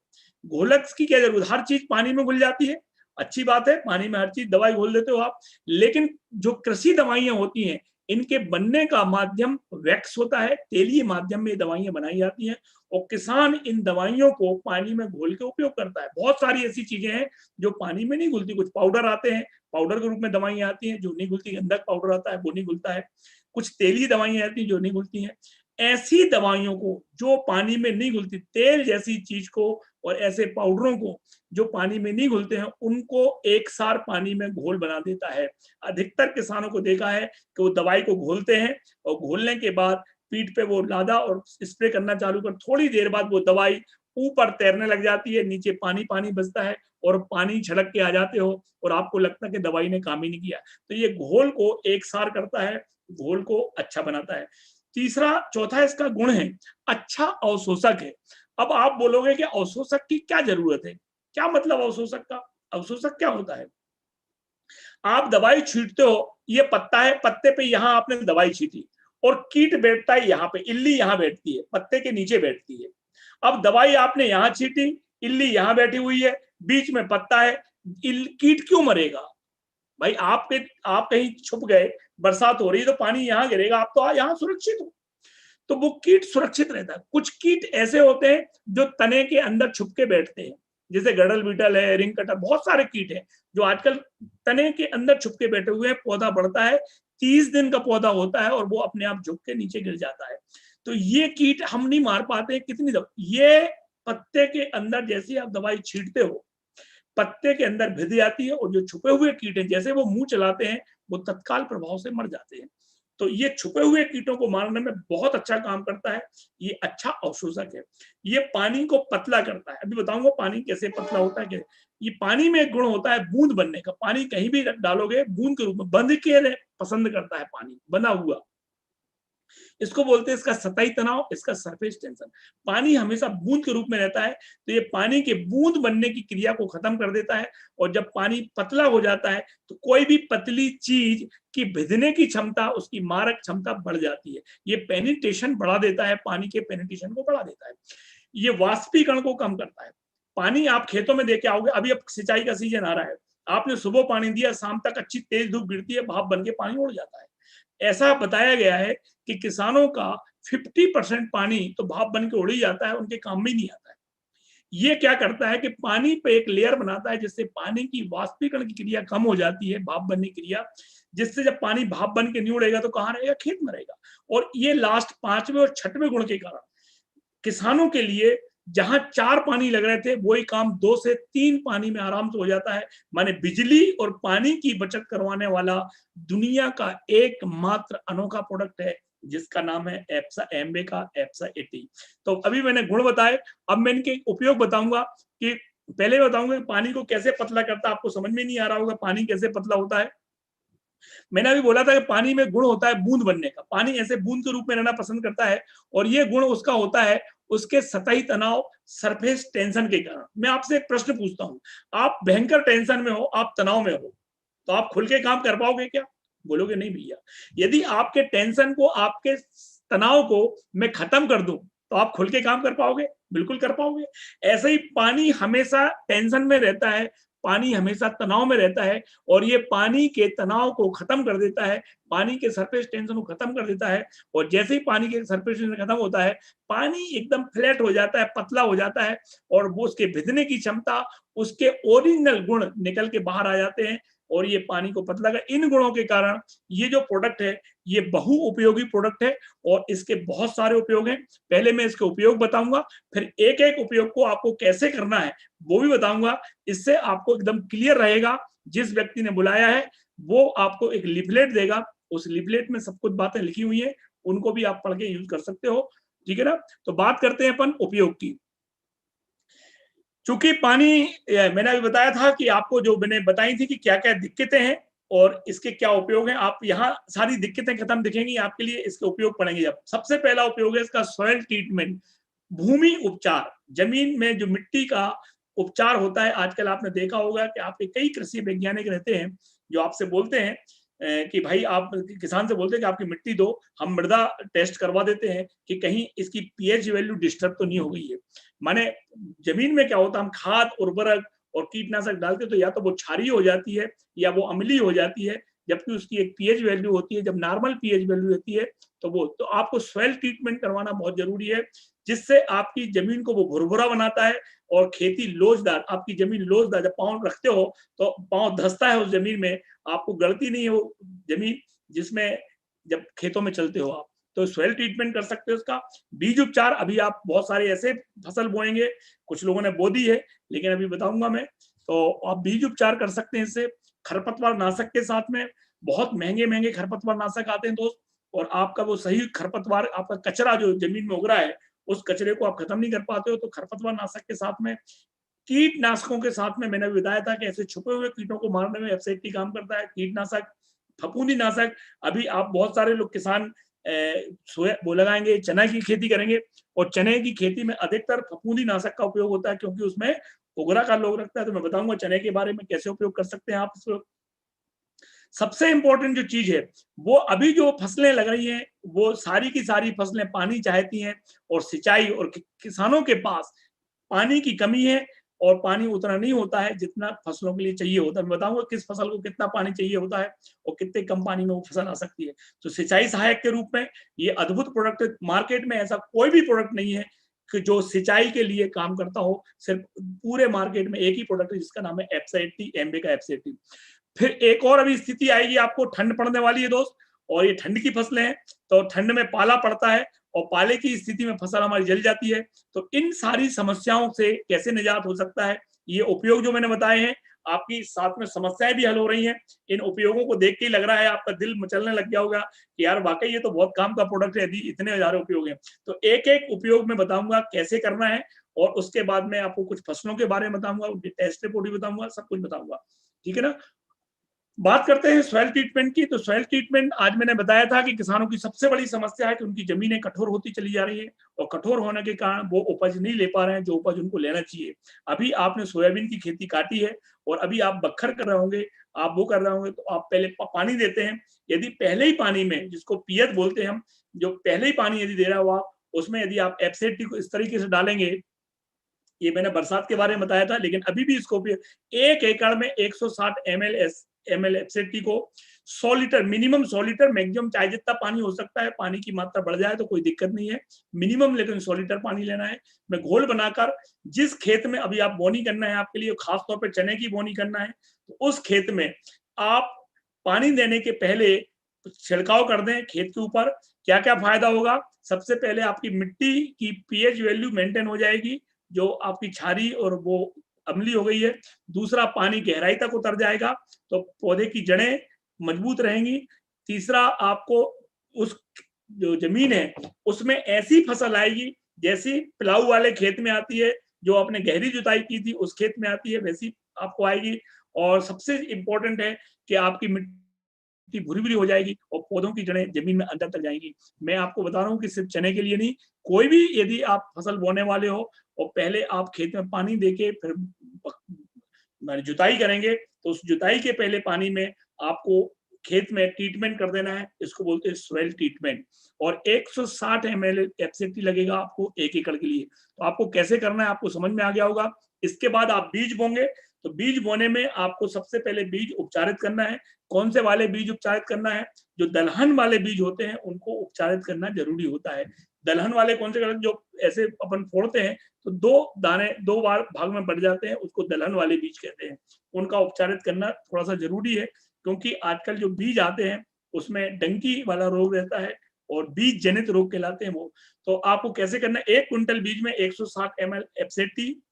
घोलक की क्या जरूरत, हर चीज पानी में घुल जाती है। अच्छी बात है, पानी में हर चीज दवाई घोल देते हो आप, लेकिन जो कृषि दवाइयां होती हैं इनके बनने का माध्यम वैक्स होता है, तेलीय माध्यम में दवाइयां बनाई जाती हैं, और किसान इन दवाइयों को पानी में घोल के उपयोग करता है। बहुत सारी ऐसी चीजें हैं जो पानी में नहीं घुलती, कुछ पाउडर आते हैं, पाउडर के रूप में दवाइयां आती हैं जो नहीं घुलती, गंधक पाउडर आता है वो नहीं घुलता है, कुछ तेलीय दवाइयां आती हैं जो नहीं घुलती हैं। ऐसी दवाइयों को जो पानी में नहीं घुलती, तेल जैसी चीज को और ऐसे पाउडरों को जो पानी में नहीं घुलते हैं, उनको एक सार पानी में घोल बना देता है। अधिकतर किसानों को देखा है कि वो दवाई को घोलते हैं और घोलने के बाद पीठ पे वो लादा और स्प्रे करना चालू कर, थोड़ी देर बाद वो दवाई ऊपर तैरने लग जाती है, नीचे पानी पानी बचता है और पानी छलक के आ जाते हो और आपको लगता है कि दवाई ने काम ही नहीं किया। तो ये घोल को एक सार करता है, घोल को अच्छा बनाता है। चौथा इसका गुण है अच्छा अवशोषक है। अब आप बोलोगे कि अवशोषक की क्या जरूरत है, क्या मतलब अवशोषक का, अवशोषक क्या होता है। आप दवाई छींटते हो, ये पत्ता है, पत्ते पे यहां आपने दवाई छींटी और कीट बैठता है यहाँ पे, इल्ली यहाँ बैठती है, पत्ते के नीचे बैठती है। अब दवाई आपने यहाँ छींटी, इल्ली यहाँ बैठी हुई है, बीच में पत्ता है, कीट क्यों मरेगा भाई, आप कहीं छुप गए, बरसात हो रही है तो पानी यहाँ गिरेगा, आप तो यहाँ सुरक्षित हो, तो वो कीट सुरक्षित रहता है। कुछ कीट ऐसे होते हैं जो तने के अंदर छुप के बैठते हैं, जैसे गड़ल बीटल है, रिंग कटर, बहुत सारे कीट हैं जो आजकल तने के अंदर छुप के बैठे हुए हैं। पौधा बढ़ता है, 30 दिन का पौधा होता है और वो अपने आप झुक के नीचे गिर जाता है। तो ये कीट हम नहीं मार पाते कितनी दवा, ये पत्ते के अंदर जैसे आप दवाई छींटते हो पत्ते के अंदर भिद जाती है, और जो छुपे हुए कीट हैं जैसे वो मुंह चलाते हैं वो तत्काल प्रभाव से मर जाते हैं। तो ये छुपे हुए कीटों को मारने में बहुत अच्छा काम करता है, ये अच्छा अवशोषक है। ये पानी को पतला करता है, अभी बताऊंगा पानी कैसे पतला होता है। ये पानी में एक गुण होता है बूंद बनने का, पानी कहीं भी डालोगे बूंद के रूप में बंध के पसंद करता है, पानी बना हुआ। इसको बोलते हैं इसका सतही तनाव, इसका सरफेस टेंशन। पानी हमेशा बूंद के रूप में रहता है, तो ये पानी के बूंद बनने की क्रिया को खत्म कर देता है। और जब पानी पतला हो जाता है तो कोई भी पतली चीज की भिदने की क्षमता, उसकी मारक क्षमता बढ़ जाती है। ये पेनिट्रेशन बढ़ा देता है, पानी के पेनिट्रेशन को बढ़ा देता है। ये वाष्पीकरण को कम करता है। पानी आप खेतों में देके आओगे, अभी अब सिंचाई का सीजन आ रहा है, आपने सुबह पानी दिया, शाम तक अच्छी तेज धूप गिरती है, भाप बन के पानी उड़ जाता है। ऐसा बताया गया है कि किसानों का 50% पानी तो भाप बन के उड़ ही जाता है, उनके काम में ही नहीं आता है। ये क्या करता है कि पानी पे एक लेयर बनाता है, जिससे पानी की वाष्पीकरण की क्रिया कम हो जाती है, भाप बनने की क्रिया, जिससे जब पानी भाप बन के नहीं उड़ेगा तो कहाँ रहेगा, खेत में रहेगा। और ये लास्ट 5वें और 6वें गुण के कारण किसानों के लिए जहां 4 पानी लग रहे थे, वही काम 2 से 3 पानी में आराम से हो जाता है। माने बिजली और पानी की बचत करवाने वाला दुनिया का एकमात्र अनोखा प्रोडक्ट है, जिसका नाम है एप्सा, एम्बे का एप्सा 80। तो अभी मैंने गुण बताए, अब मैं इनके उपयोग बताऊंगा। कि पहले बताऊंगा कि पानी को कैसे पतला करता है। आपको समझ में नहीं आ रहा होगा पानी कैसे पतला होता है। मैंने अभी बोला था कि पानी में गुण होता है बूंद बनने का, पानी ऐसे बूंद के रूप में रहना पसंद करता है, और ये गुण उसका होता है उसके सतही तनाव, सरफेस टेंशन के कारण। मैं आपसे एक प्रश्न पूछता हूं, आप भयंकर टेंशन में हो, आप तनाव में हो, तो आप खुल के काम कर पाओगे क्या? बोलोगे नहीं भैया। यदि आपके टेंशन को, आपके तनाव को मैं खत्म कर दूं, तो आप खुल के काम कर पाओगे? बिल्कुल कर पाओगे। ऐसे ही पानी हमेशा टेंशन में रहता है, पानी हमेशा तनाव में रहता है, और ये पानी के तनाव को खत्म कर देता है, पानी के सरफेस टेंशन को खत्म कर देता है। और जैसे ही पानी के सरफेस टेंशन खत्म होता है, पानी एकदम फ्लैट हो जाता है, पतला हो जाता है, और वो उसके भिदने की क्षमता, उसके ओरिजिनल गुण निकल के बाहर आ जाते हैं, और ये पानी को पतला कर। इन गुणों के कारण ये जो प्रोडक्ट है, ये बहु उपयोगी प्रोडक्ट है, और इसके बहुत सारे उपयोग हैं। पहले मैं इसके उपयोग बताऊंगा, फिर एक एक उपयोग को आपको कैसे करना है वो भी बताऊंगा। इससे आपको एकदम क्लियर रहेगा। जिस व्यक्ति ने बुलाया है वो आपको एक लिफलेट देगा, उस लिफलेट में सब कुछ बातें लिखी हुई हैं, उनको भी आप पढ़ के यूज कर सकते हो। ठीक है ना? तो बात करते हैं अपन उपयोग की। चूंकि पानी, मैंने अभी बताया था कि आपको जो मैंने बताई थी कि क्या क्या दिक्कतें हैं और इसके क्या उपयोग हैं। आप यहाँ सारी दिक्कतें खत्म दिखेंगी आपके लिए, इसके उपयोग पढ़ेंगे। जब सबसे पहला उपयोग है इसका सॉइल ट्रीटमेंट, भूमि उपचार। जमीन में जो मिट्टी का उपचार होता है, आजकल आपने देखा होगा कि आपके कई कृषि वैज्ञानिक रहते हैं जो आपसे बोलते हैं कि भाई, आप किसान से बोलते हैं कि आपकी मिट्टी दो, हम मृदा टेस्ट करवा देते हैं कि कहीं इसकी पीएच वैल्यू डिस्टर्ब तो नहीं हो गई है। माने जमीन में क्या होता है, हम खाद, उर्वरक और कीटनाशक डालते तो या तो वो क्षारीय हो जाती है या वो अम्लीय हो जाती है, जबकि उसकी एक पीएच वैल्यू होती है। जब नॉर्मल पीएच वैल्यू होती है तो आपको सॉइल ट्रीटमेंट करवाना बहुत जरूरी है, जिससे आपकी जमीन को वो भुरभुरा बनाता है और खेती लोचदार, आपकी जमीन लोचदार। जब पाँव रखते हो तो पाँव धंसता है उस जमीन में, आपको गलती नहीं है वो जमीन जिसमें जब खेतों में चलते हो आप। तो सॉइल ट्रीटमेंट कर सकते हो उसका। बीज उपचार, अभी आप बहुत सारे ऐसे फसल बोएंगे, कुछ लोगों ने बो दी है लेकिन अभी बताऊंगा मैं, तो आप बीज उपचार कर सकते हैं इससे। खरपतवार नाशक के साथ में बहुत महंगे महंगे खरपतवार नाशक आते हैं दोस्त, और आपका वो सही खरपतवार, आपका कचरा जो जमीन में उग रहा है, उस कचरे को आप खत्म नहीं कर पाते हो। तो खरपतवार नाशक के साथ में, कीटनाशकों के साथ में, मैंने बताया था कि ऐसे छुपे हुए कीटों को मारने में एफएसएटी काम करता है। कीटनाशक, फफूंदी नाशक। अभी आप बहुत सारे लोग किसान वो लगाएंगे, चना की खेती करेंगे, और चने की खेती में अधिकतर फफूंदी नाशक का उपयोग होता है, क्योंकि उसमें उगरा का लोग रखता है। तो मैं बताऊंगा चने के बारे में कैसे उपयोग कर सकते हैं आप इसको। सबसे इंपॉर्टेंट जो चीज है, वो अभी जो फसलें लग रही हैं, वो सारी की सारी फसलें पानी चाहती हैं, और सिंचाई, और किसानों के पास पानी की कमी है, और पानी उतना नहीं होता है जितना फसलों के लिए चाहिए होता है। मैं बताऊंगा किस फसल को कितना पानी चाहिए होता है और कितने कम पानी में वो फसल आ सकती है। तो सिंचाई सहायक के रूप में ये अद्भुत प्रोडक्ट, मार्केट में ऐसा कोई भी प्रोडक्ट नहीं है कि जो सिंचाई के लिए काम करता हो। सिर्फ पूरे मार्केट में एक ही प्रोडक्ट है जिसका नाम है एप्सा 80, एम्बे का एप्सा 80। फिर एक और अभी स्थिति आएगी, आपको ठंड पड़ने वाली है दोस्त, और ये ठंड की फसलें हैं, तो ठंड में पाला पड़ता है, और पाले की स्थिति में फसल हमारी जल जाती है। तो इन सारी समस्याओं से कैसे निजात हो सकता है, ये उपयोग जो मैंने बताए हैं, आपकी साथ में समस्याएं भी हल हो रही हैं। इन उपयोगों को देख के ही लग रहा है आपका दिल मचलने लग गया होगा कि यार वाकई ये तो बहुत काम का प्रोडक्ट है, यदि इतने हजारों उपयोग हैं। तो एक एक उपयोग में बताऊंगा कैसे करना है, और उसके बाद में आपको कुछ फसलों के बारे में बताऊंगा, उनकी टेस्ट रिपोर्ट भी बताऊंगा, सब कुछ बताऊंगा। ठीक है ना? बात करते हैं सॉइल ट्रीटमेंट की। तो सॉइल ट्रीटमेंट आज मैंने बताया था कि किसानों की सबसे बड़ी समस्या है कि उनकी जमीनें कठोर होती चली जा रही है और कठोर होने के कारण वो उपज नहीं ले पा रहे हैं जो उपज उनको लेना चाहिए। अभी आपने सोयाबीन की खेती काटी है और अभी आप बखर कर रहे होंगे, आप वो कर रहे होंगे, तो आप पहले पानी देते हैं। यदि पहले ही पानी में, जिसको पियत बोलते हैं हम, जो पहले ही पानी यदि दे रहा हुआ, उसमें यदि आप एफसेटी को इस तरीके से डालेंगे, ये मैंने बरसात के बारे में बताया था, लेकिन अभी भी इसको 1 एकड़ में 160 ml एफसेटी को 100 लीटर, मिनिमम 100 लीटर, मैक्सिमम चाहे जितना पानी हो सकता है, पानी की मात्रा बढ़ जाए तो कोई दिक्कत नहीं है, मिनिमम लेकिन 100 लीटर पानी लेना है। मैं घोल बनाकर जिस खेत में अभी आप बोनी करना है, आपके लिए खास तौर पे चने की बोनी करना है, तो उस खेत में आप पानी देने के पहले छिड़काव कर दें खेत के ऊपर। क्या क्या फायदा होगा? सबसे पहले आपकी मिट्टी की पीएच वैल्यू मेंटेन हो जाएगी, जो आपकी क्षारी और वो अम्लीय हो गई है। दूसरा, पानी गहराई तक उतर जाएगा तो पौधे की जड़ें मजबूत रहेंगी। तीसरा, आपको उस जो जमीन है उसमें ऐसी फसल आएगी जैसी प्लाऊ वाले खेत में आती है, जो आपने गहरी जुताई की थी उस खेत में आती है, वैसी आपको आएगी। और सबसे इंपॉर्टेंट है कि आपकी मिट्टी भूरी-भूरी हो जाएगी और पौधों की जड़ें जमीन में अंदर तक जाएंगी। मैं आपको बता रहा हूँ कि सिर्फ चने के लिए नहीं, कोई भी यदि आप फसल बोने वाले हो और पहले आप खेत में पानी देके फिर जुताई करेंगे, तो उस जुताई के पहले पानी में आपको खेत में ट्रीटमेंट कर देना है, इसको बोलते हैं सॉइल ट्रीटमेंट। और 160 ml एफसीटी लगेगा आपको 1 एकड़ के लिए। तो आपको कैसे करना है आपको समझ में आ गया होगा। इसके बाद आप बीज बोंगे, तो बीज बोने में आपको सबसे पहले बीज उपचारित करना है। कौन से वाले बीज उपचारित करना है? जो दलहन वाले बीज होते हैं उनको उपचारित करना जरूरी होता है। दलहन वाले कौन से करते हैं? जो ऐसे अपन फोड़ते हैं तो 2 दाने 2 बार भाग में बढ़ जाते हैं, उसको दलहन वाले बीज कहते हैं। उनका उपचारित करना थोड़ा सा जरूरी है, क्योंकि आजकल जो बीज आते हैं उसमें डंकी वाला रोग रहता है और बीज जनित रोग कहलाते हैं वो। तो आपको कैसे करना है? 1 क्विंटल बीज में 160 ml एफसेटी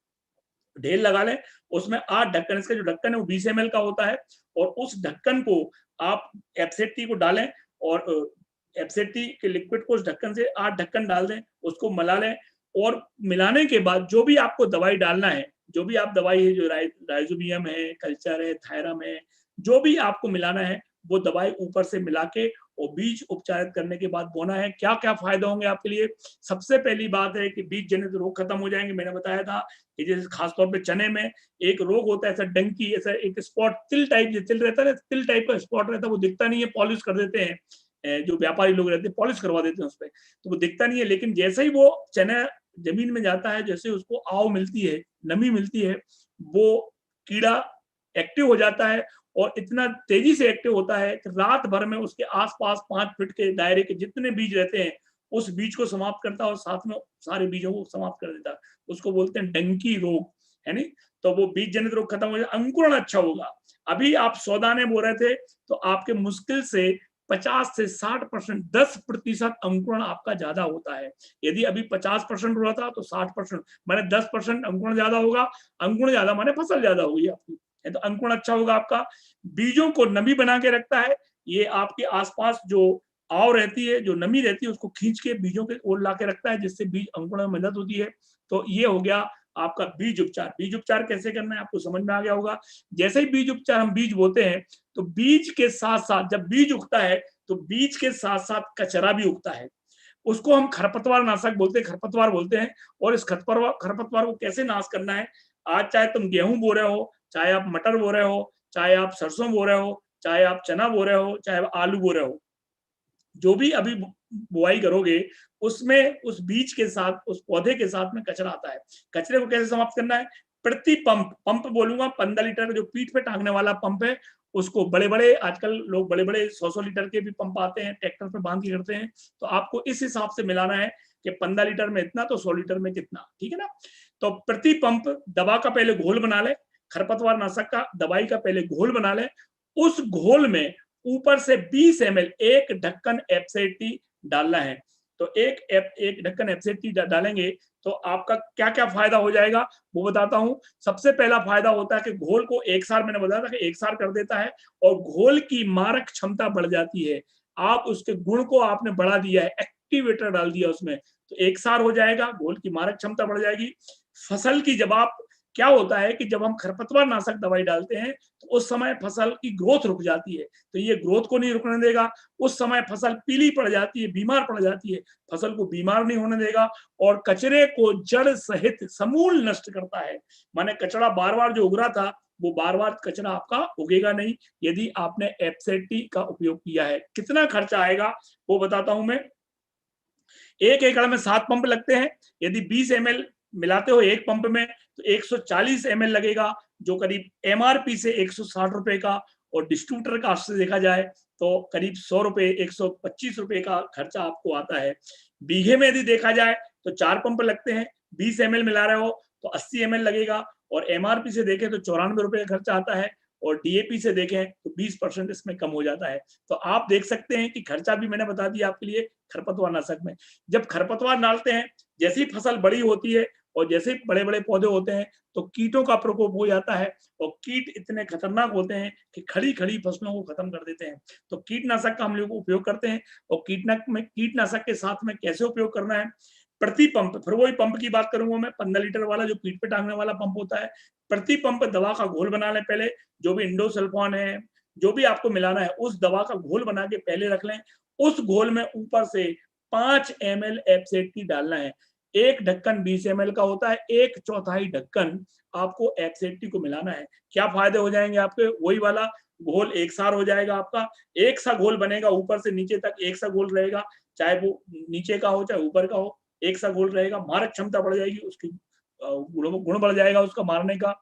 ढेर लगा लें, उसमें 8 ढक्कन, इसका जो ढक्कन है वो 20 ml का होता है, और उस ढक्कन को आप एफसेटी को डालें और एफसेटी के लिक्विड को उस ढक्कन से 8 ढक्कन डाल दें, उसको मिला लें। और मिलाने के बाद जो भी आपको दवाई डालना है, जो भी आप दवाई है, जो राइजोबियम है, कल्चर है, थायरम है, जो भी आपको मिलाना है वो दवाई ऊपर से मिला के और बीज उपचारित करने के बाद बोना है। क्या क्या फायदा होंगे आपके लिए? सबसे पहली बात है कि बीज जनित रोग खत्म हो जाएंगे। मैंने बताया था कि जैसे खासतौर पे चने में एक रोग होता है, ऐसा डंकी, ऐसा एक स्पॉट, तिल टाइप, जो तिल रहता है ना, तिल टाइप का स्पॉट रहता है, वो दिखता नहीं है, पॉलिश कर देते हैं, जो व्यापारी लोग रहते हैं पॉलिश करवा देते हैं उस पर, तो वो दिखता नहीं है। लेकिन जैसे ही वो चना जमीन में जाता है, जैसे उसको आव मिलती है, नमी मिलती है, वो कीड़ा एक्टिव हो जाता है और इतना तेजी से एक्टिव होता है कि रात भर में उसके आसपास 5 फीट के दायरे के जितने बीज रहते हैं उस बीज को समाप्त करता है और साथ में सारे बीजों को समाप्त कर देता है। उसको बोलते हैं डंकी रोग, है नहीं? तो वो बीज जनित रोग खत्म हो जाए, अंकुरण अच्छा होगा। अभी आप 100 दाने बो रहे थे तो आपके मुश्किल से 50 से 60%, 10% अंकुरण आपका ज्यादा होता है। यदि अभी 50% हो रहा था तो 60%, माने 10% अंकुरण ज्यादा होगा। अंकुरण ज्यादा माने फसल ज्यादा होगी आपकी, तो अंकुरण अच्छा होगा आपका। बीजों को नमी बना के रखता है, ये आपके आसपास जो आव रहती है, जो नमी रहती है, उसको खींच के बीजों के ओर ला के रखता है, जिससे बीज अंकुरण में मदद होती है। तो ये हो गया आपका बीज उपचार। बीज उपचार कैसे करना है आपको समझ में आ गया होगा। जैसे ही बीज उपचार, हम बीज बोते हैं तो बीज के साथ साथ, जब बीज उगता है तो बीज के साथ साथ कचरा भी उगता है, उसको हम खरपतवार नाशक बोलते हैं, खरपतवार बोलते हैं। और इस खरपतवार को कैसे नाश करना है? आज चाहे तुम गेहूं बो रहे हो, चाहे आप मटर बो रहे हो, चाहे आप सरसों बो रहे हो, चाहे आप चना बो रहे हो, चाहे आप आलू बो रहे हो, जो भी अभी बुआई करोगे उसमें उस बीज के साथ, उस पौधे के साथ में कचरा आता है। कचरे को कैसे समाप्त करना है? प्रति पंप बोलूंगा, 15 लीटर का जो पीठ पे टांगने वाला पंप है, उसको बड़े बड़े, आजकल लोग बड़े बड़े 100 लीटर के भी पंप आते हैं, ट्रैक्टर पे बांध के करते हैं, तो आपको इस हिसाब से मिलाना है कि 15 लीटर में इतना तो 100 लीटर में कितना, ठीक है ना? तो प्रति पंप दवा का पहले घोल बना ले, खरपतवार नाशक का दवाई का पहले घोल बना ले। उस घोल में ऊपर से 20 ml एक ढक्कन एफसेटी डालना है। तो एक ढक्कन एफसेटी डालेंगे तो आपका क्या क्या फायदा हो जाएगा वो बताता हूं। सबसे पहला फायदा होता है कि घोल को एकसार, मैंने बताया था कि एकसार कर देता है और घोल की मारक क्षमता बढ़ जाती है। आप उसके गुण को आपने बढ़ा दिया है, एक्टिवेटर डाल दिया उसमें, तो एकसार हो जाएगा, घोल की मारक क्षमता बढ़ जाएगी। फसल की जब आप क्या होता है कि जब हम खरपतवार नाशक दवाई डालते हैं तो उस समय फसल की ग्रोथ रुक जाती है, तो ये ग्रोथ को नहीं रुकने देगा। उस समय फसल पीली पड़ जाती है, बीमार पड़ जाती है, फसल को बीमार नहीं होने देगा और कचरे को जड़ सहित समूल नष्ट करता है। माने कचरा बार बार जो उग रहा था वो बार बार कचरा आपका उगेगा नहीं यदि आपने एफसेटी का उपयोग किया है। कितना खर्चा आएगा वो बताता हूं मैं। 1 एकड़ में 7 पंप लगते हैं। यदि 20 ml मिलाते हो एक पंप में तो 140 ml लगेगा, जो करीब एमआरपी से 160 रुपए का, और डिस्ट्रीब्यूटर कास्ट से देखा जाए तो करीब 100 रुपए 125 रुपए का खर्चा आपको आता है। बीघे में यदि देखा जाए तो 4 पंप लगते हैं, 20 ml मिला रहे हो तो 80 ml लगेगा, और एमआरपी से देखें तो 94 रुपए का खर्चा आता है, और डीएपी से देखें तो 20% इसमें कम हो जाता है। तो आप देख सकते हैं कि खर्चा भी मैंने बता दिया आपके लिए खरपतवार नाशक में। जब खरपतवार डालते हैं, जैसी फसल बड़ी होती है और जैसे बड़े बड़े पौधे होते हैं तो कीटों का प्रकोप हो जाता है, और कीट इतने खतरनाक होते हैं कि खड़ी खड़ी फसलों को खत्म कर देते हैं। तो कीटनाशक का हम लोग उपयोग करते हैं, और कीटनाशक के साथ में कैसे उपयोग करना है, प्रति पंप, फिर वही पंप की बात करूंगा मैं, 15 लीटर वाला जो पीठ पे टांगने वाला पंप होता है, प्रति पंप दवा का घोल बना लें पहले, जो भी इंडोसल्फान है, जो भी आपको मिलाना है उस दवा का घोल बना के पहले रख लें। उस घोल में ऊपर से 5 ml एब्सेटी डालना है। एक ढक्कन 20 ml का होता है, 1/4 ढक्कन आपको एब्सेटी को मिलाना है। क्या फायदे हो जाएंगे आपके, वही वाला घोल एक सार हो जाएगा आपका, एक सा घोल बनेगा, ऊपर से नीचे तक एक सा घोल रहेगा, चाहे वो नीचे का हो चाहे ऊपर का हो, एक सा घोल रहेगा। मारक क्षमता बढ़ जाएगी उसकी, गुण बढ़ जाएगा उसका मारने का।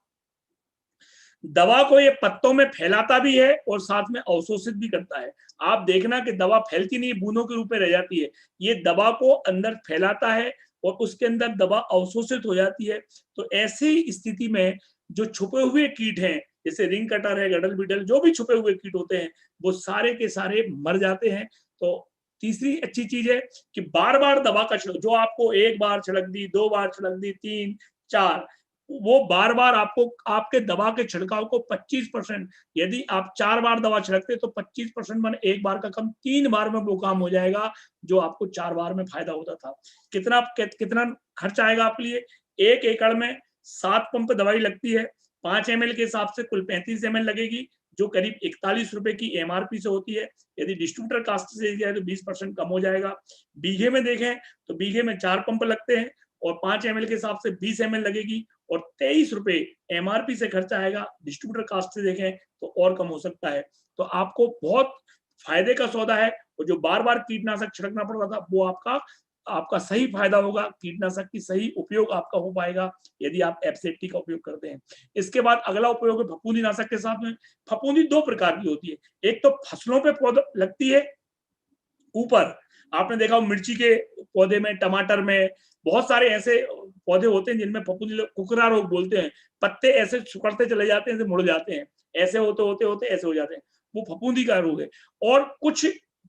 दवा को ये पत्तों में फैलाता भी है और साथ में अवशोषित भी करता है। आप देखना कि दवा फैलती नहीं, बूंदों के रूप में रह जाती है, ये दवा को अंदर फैलाता है और उसके अंदर दवा अवशोषित हो जाती है। तो ऐसी स्थिति में जो छुपे हुए कीट हैं, जैसे रिंग कटर है, गडल बीटल, जो भी छुपे हुए कीट होते हैं वो सारे के सारे मर जाते हैं। तो तीसरी अच्छी चीज है कि बार बार दवा का छिड़क, जो आपको एक बार छिड़क दी, 2 बार छिड़क दी, 3 4, वो बार बार आपको आपके दवा के छिड़काव को 25%, यदि आप 4 बार दवा छिड़कते तो 25% मान एक बार का कम 3 बार में वो काम हो जाएगा जो आपको 4 बार में फायदा होता था। कितना खर्च आएगा आपके लिए, 1 एकड़ में 7 पंप दवाई लगती है, 5 ml के हिसाब से कुल 35 ml लगेगी, जो करीब 41 रुपए की एमआरपी से होती है। यदि डिस्ट्रीब्यूटर कास्ट से जाए तो 20% कम हो जाएगा। बीघे में देखें तो बीघे में 4 पंप लगते हैं और 5 ml के हिसाब से 20 ml लगेगी, और 23 रुपए एमआरपी से खर्चा आएगा। डिस्ट्रीब्यूटर कास्ट से देखें तो और कम हो सकता है। तो आपको बहुत फायदे का सौदा है, और जो बार बार कीटनाशक छिड़कना पड़ रहा था वो आपका सही फायदा होगा, कीटनाशक की सही उपयोग आपका हो पाएगा यदि आप एब्सेटी का उपयोग करते हैं। इसके बाद अगला उपयोग है फफूंदी नाशक के साथ में। फफूंदी 2 प्रकार की होती है, एक तो फसलों पे पौधा लगती है ऊपर, आपने देखा हो मिर्ची के पौधे में, टमाटर में, बहुत सारे ऐसे पौधे होते हैं जिनमें फफूंदी, कुकरा रोग बोलते हैं, पत्ते ऐसे सुकड़ते चले जाते हैं, मुड़ जाते हैं, ऐसे होते होते होते ऐसे हो जाते हैं, वो फफूंदी का रोग है। और कुछ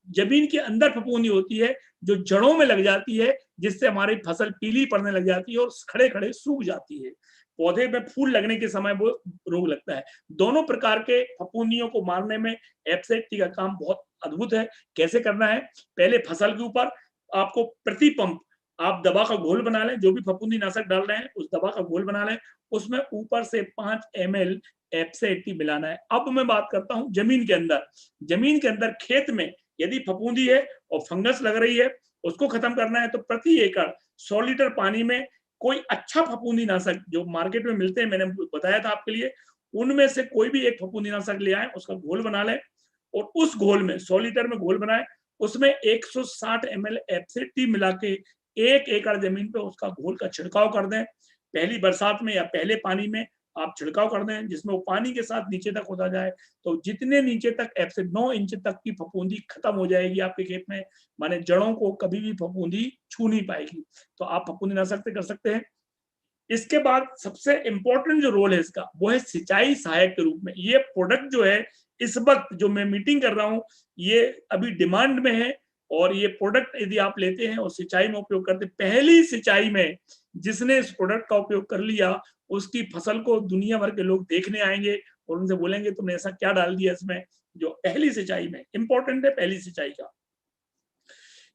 जमीन के अंदर फफूंदी होती है जो जड़ों में लग जाती है, जिससे हमारी फसल पीली पड़ने लग जाती है और खड़े खड़े सूख जाती है, पौधे में फूल लगने के समय वो रोग लगता है। दोनों प्रकार के फफूंदियों को मारने में एब्सेटी का काम बहुत अद्भुत है। कैसे करना है, पहले फसल के ऊपर आपको प्रति पंप आप दवा का घोल बना लें, जो भी फफूंदी नाशक डाल रहे हैं उस दवा का घोल बना लें, उसमें ऊपर से 5 ml एब्सेटी मिलाना है। अब मैं बात करता हूं जमीन के अंदर। जमीन के अंदर खेत में यदि फफूंदी है और फंगस लग रही है, उसको खत्म करना है, तो प्रति एकड़ 100 लीटर पानी में कोई अच्छा फफूंदी नाशक जो मार्केट में मिलते हैं, मैंने बताया था आपके लिए, उनमें से कोई भी एक फफूंदी नाशक ले आए, उसका घोल बना लें, और उस घोल में 100 लीटर में घोल बनाए, उसमें 160 ml एब्सेटी मिला के 1 एकड़ जमीन पे उसका घोल का छिड़काव कर दें। पहली बरसात में या पहले पानी में आप छिड़काव कर दें, जिसमें वो पानी के साथ नीचे तक होता जाए, तो जितने नीचे तक एब्सेट 9 इंच तक की फफूंदी खत्म हो जाएगी आपके खेत में, माने जड़ों को कभी भी फफूंदी छू नहीं पाएगी। तो आप फफूंदी नाशक से कर सकते हैं। इसके बाद सबसे इंपॉर्टेंट जो रोल है इसका, वो है सिंचाई सहायक के रूप में। ये प्रोडक्ट जो है इस वक्त जो मैं मीटिंग कर रहा हूँ, ये अभी डिमांड में है, और ये प्रोडक्ट यदि आप लेते हैं और सिंचाई में उपयोग करते, पहली सिंचाई में जिसने इस प्रोडक्ट का उपयोग कर लिया, उसकी फसल को दुनिया भर के लोग देखने आएंगे और उनसे बोलेंगे तुमने ऐसा क्या डाल दिया इसमें, जो पहली सिंचाई में इंपॉर्टेंट है, पहली सिंचाई का।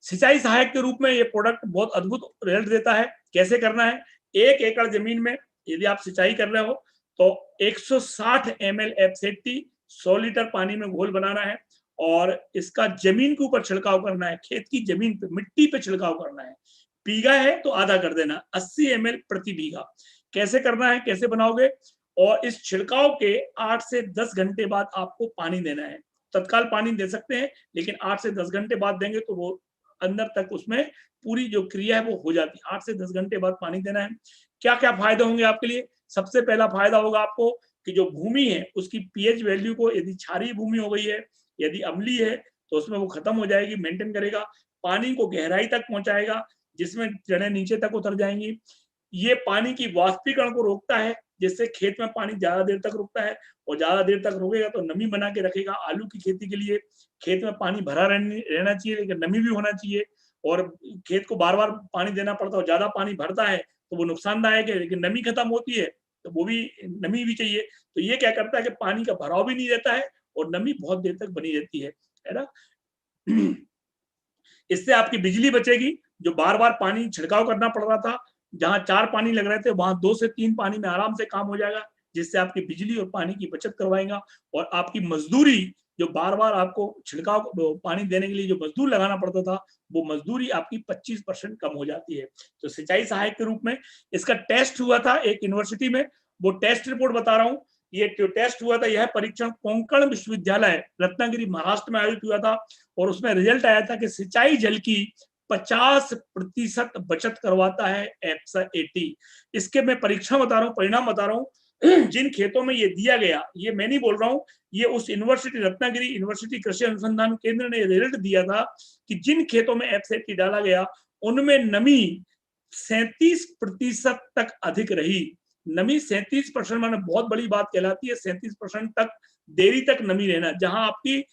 सिंचाई सहायक के रूप में ये प्रोडक्ट बहुत अद्भुत रिजल्ट देता है। कैसे करना है, 1 एकड़ जमीन में यदि आप सिंचाई कर रहे हो तो 160 ml F70 100 लीटर पानी में घोल बनाना है और इसका जमीन के ऊपर छिड़काव करना है, खेत की जमीन पे, मिट्टी पे छिड़काव करना है। बीघा है तो आधा कर देना, 80 ml प्रति बीघा। कैसे करना है, कैसे बनाओगे? और इस छिड़काव के 8 से 10 घंटे बाद आपको पानी देना है। तत्काल पानी दे सकते हैं, लेकिन 8 से 10 घंटे बाद देंगे तो वो अंदर तक उसमें पूरी जो क्रिया है वो हो जाती है। 8 से 10 घंटे बाद पानी देना है। क्या क्या फायदे होंगे आपके लिए? सबसे पहला फायदा होगा आपको कि जो भूमि है उसकी पीएच वैल्यू को, यदि क्षारीय भूमि हो गई है, यदि अम्लीय है तो उसमें वो खत्म हो जाएगी, मेंटेन करेगा। पानी को गहराई तक पहुंचाएगा जिसमें जड़ें नीचे तक उतर जाएंगी। ये पानी की वाष्पीकरण को रोकता है, जिससे खेत में पानी ज्यादा देर तक रुकता है, और ज्यादा देर तक रुकेगा तो नमी बना के रखेगा। आलू की खेती के लिए खेत में पानी भरा रहना चाहिए, लेकिन नमी भी होना चाहिए। और खेत को बार बार पानी देना पड़ता है, और ज्यादा पानी भरता है तो वो नुकसानदायक है, लेकिन नमी खत्म होती है तो वो भी, नमी भी चाहिए। तो ये क्या करता है कि पानी का भराव भी नहीं रहता है और नमी बहुत देर तक बनी रहती है ना। इससे आपकी बिजली बचेगी, जो बार बार पानी छिड़काव करना पड़ रहा था, जहां 4 पानी लग रहे थे वहां 2 से 3 पानी में आराम से काम हो जाएगा, जिससे आपकी बिजली और पानी की बचत करवाएगा। और आपकी मजदूरी, जो बार बार आपको छिड़काव पानी देने के लिए जो मजदूर लगाना पड़ता था, वो मजदूरी आपकी 25% कम हो जाती है। तो सिंचाई सहायक के रूप में इसका टेस्ट हुआ था एक यूनिवर्सिटी में, वो टेस्ट रिपोर्ट बता रहा हूँ। ये जो टेस्ट हुआ था, यह परीक्षण कोंकण विश्वविद्यालय रत्नागिरी महाराष्ट्र में आयोजित हुआ था, और उसमें रिजल्ट आया था कि सिंचाई जल की 50% बचत करवाता है F80। इसके मैं परीक्षण बता रहा हूँ, परिणाम बता रहा हूँ। जिन खेतों में ये दिया गया, ये मैं नहीं बोल रहा हूँ, ये उस यूनिवर्सिटी, रत्नागिरी यूनिवर्सिटी कृषि अनुसंधान केंद्र ने रिजल्ट दिया था कि जिन खेतों में F80 डाला गया उनमें नमी 37% तक अधिक रही। नमी 37% माने बहुत बड़ी बात कहलाती है। 37% तक देरी तक नमी रहना, जहां आपकी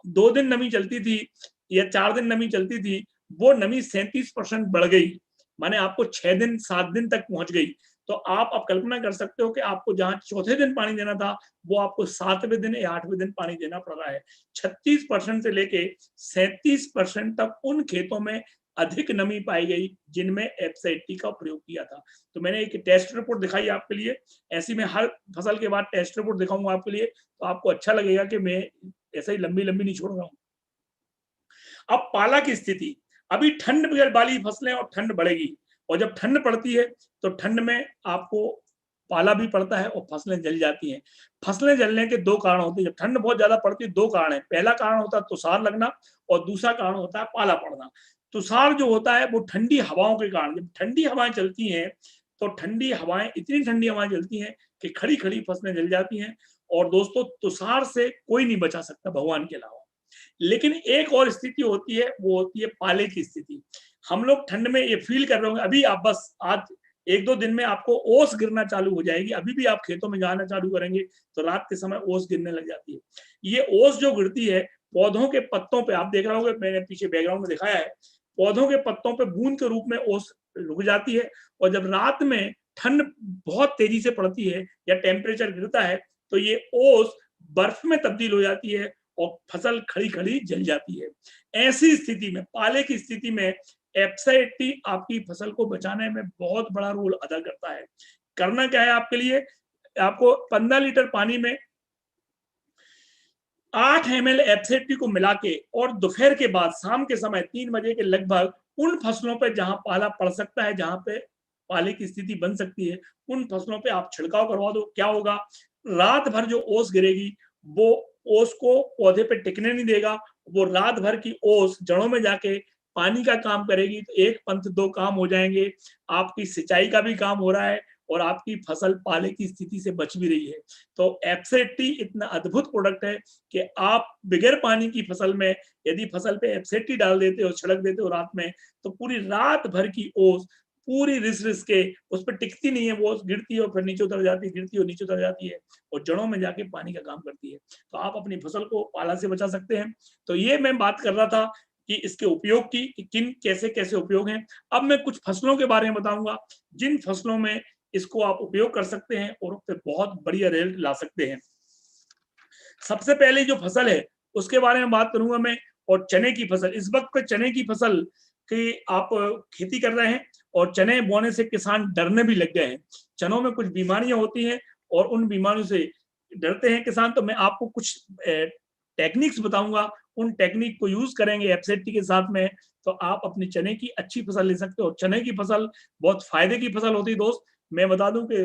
2 दिन नमी चलती थी या 4 दिन नमी चलती थी, वो नमी 37% बढ़ गई, माने आपको 6 दिन 7 दिन तक पहुंच गई। तो आप अब कल्पना कर सकते हो कि आपको जहां चौथे दिन पानी देना था, वो आपको 7वें दिन या 8वें दिन पानी देना पड़ रहा है। 36% से लेके 37% तक उन खेतों में अधिक नमी पाई गई जिनमें F80 का प्रयोग किया था। तो मैंने एक टेस्ट रिपोर्ट दिखाई आपके लिए। ऐसी मैं हर फसल के बाद टेस्ट रिपोर्ट दिखाऊंगा आपके लिए, तो आपको अच्छा लगेगा कि मैं ऐसे ही लंबी लंबी नहीं छोड़ रहा हूँ। अब पाला की स्थिति, अभी ठंड वाली फसलें और ठंड बढ़ेगी, और जब ठंड पड़ती है तो ठंड में आपको पाला भी पड़ता है और फसलें जल जाती हैं। फसलें जलने के 2 कारण होते हैं। जब ठंड बहुत ज्यादा पड़ती है, 2 कारण है। पहला कारण होता है तुषार लगना, और दूसरा कारण होता है पाला पड़ना। तुषार जो होता है वो ठंडी हवाओं के कारण, जब ठंडी हवाएं चलती हैं तो ठंडी हवाएं, इतनी ठंडी हवाएं चलती हैं कि खड़ी खड़ी फसलें जल जाती हैं। और दोस्तों, तुषार से कोई नहीं बचा सकता भगवान के अलावा। लेकिन एक और स्थिति होती है, वो होती है पाले की स्थिति। हम लोग ठंड में ये फील कर रहे होंगे, अभी आप बस आज 1-2 दिन में आपको ओस गिरना चालू हो जाएगी। अभी भी आप खेतों में जाना चालू करेंगे तो रात के समय ओस गिरने लग जाती है। ये ओस जो गिरती है पौधों के पत्तों पे, आप देख रहे होंगे, मैंने पीछे बैकग्राउंड में दिखाया है, पौधों के पत्तों पे बूंद के रूप में ओस रुक जाती है। और जब रात में ठंड बहुत तेजी से पड़ती है या टेम्परेचर गिरता है, तो ये ओस बर्फ में तब्दील हो जाती है और फसल खड़ी खड़ी जल जाती है। ऐसी स्थिति में, पाले की स्थिति में, F80 आपकी फसल को बचाने में बहुत बड़ा रोल अदा करता है। करना क्या है आपके लिए? आपको 15 लीटर पानी में 8 ml F80 को मिला के, और दोपहर के बाद शाम के समय 3 बजे के लगभग उन फसलों पे जहां पाला पड़ सकता है, जहां पे पाले की स्थिति बन सकती है, उन फसलों पे आप छिड़काव करवा दो। क्या होगा? रात भर जो ओस गिरेगी वो ओस को पौधे पे टिकने नहीं देगा। वो रात भर की ओस जड़ों में जाके पानी का काम करेगी, तो एक पंथ 2 काम हो जाएंगे। आपकी सिंचाई का भी काम हो रहा है और आपकी फसल पाले की स्थिति से बच भी रही है। तो F80 इतना अद्भुत प्रोडक्ट है कि आप बगैर पानी की फसल में यदि फसल पे F80 डाल देते हो, छिड़क देते हो रात में, तो पूरी रात भर की ओस पूरी रिस के उस पर टिकती नहीं है, वो गिरती है और फिर नीचे उतर जाती है, गिरती है और नीचे उतर जाती है, और जड़ों में जाके पानी का काम करती है। तो आप अपनी फसल को पाला से बचा सकते हैं। तो ये मैं बात कर रहा था कि इसके उपयोग की, कि किन कैसे कैसे उपयोग हैं। अब मैं कुछ फसलों के बारे में बताऊंगा जिन फसलों में इसको आप उपयोग कर सकते हैं और उससे बहुत बढ़िया रिजल्ट ला सकते हैं। सबसे पहले जो फसल है उसके बारे में बात करूंगा मैं, और चने की फसल। इस वक्त पे चने की फसल की आप खेती कर रहे हैं, और चने बोने से किसान डरने भी लग गए हैं। चनों में कुछ बीमारियां होती हैं और उन बीमारियों से डरते हैं किसान। तो मैं आपको कुछ टेक्निक्स बताऊंगा, उन टेक्निक को यूज करेंगे एफ-सेड-टी के साथ में, तो आप अपनी चने की अच्छी फसल ले सकते हो। चने की फसल बहुत फायदे की फसल होती है दोस्त। मैं बता दूं कि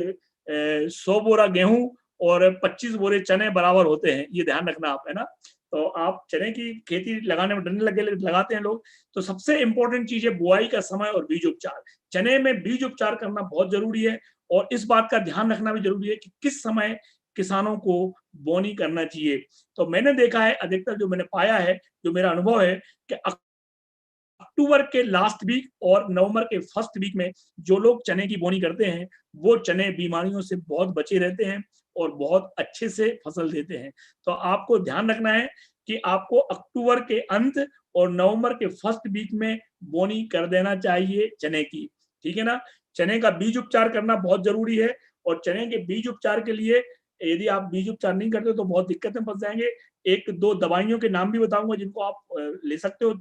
100 बोरा गेहूं और 25 बोरे चने बराबर होते हैं, ये ध्यान रखना आप, है ना। तो आप चने की खेती लगाने में डरने लगे लगाते हैं लोग। तो सबसे इंपॉर्टेंट चीज है बुआई का समय और बीज उपचार। चने में बीज उपचार करना बहुत जरूरी है और इस बात का ध्यान रखना भी जरूरी है कि किस समय किसानों को बोनी करना चाहिए। तो मैंने देखा है, अधिकतर जो मैंने पाया है, जो मेरा अनुभव है, कि अक्टूबर के लास्ट वीक और नवंबर के फर्स्ट वीक में जो लोग चने की बोनी करते हैं वो चने बीमारियों से बहुत बचे रहते हैं और बहुत अच्छे से फसल देते हैं। तो आपको ध्यान रखना है कि आपको अक्टूबर के अंत और नवंबर के फर्स्ट वीक में बोनी कर देना चाहिए चने की, ठीक है ना। चने का बीज उपचार करना बहुत जरूरी है और चने के बीज उपचार के लिए यदि आप बीज उपचार नहीं करते तो बहुत दिक्कत में फंस जाएंगे। एक दो दवाइयों के नाम भी बताऊंगा जिनको आप ले सकते हो।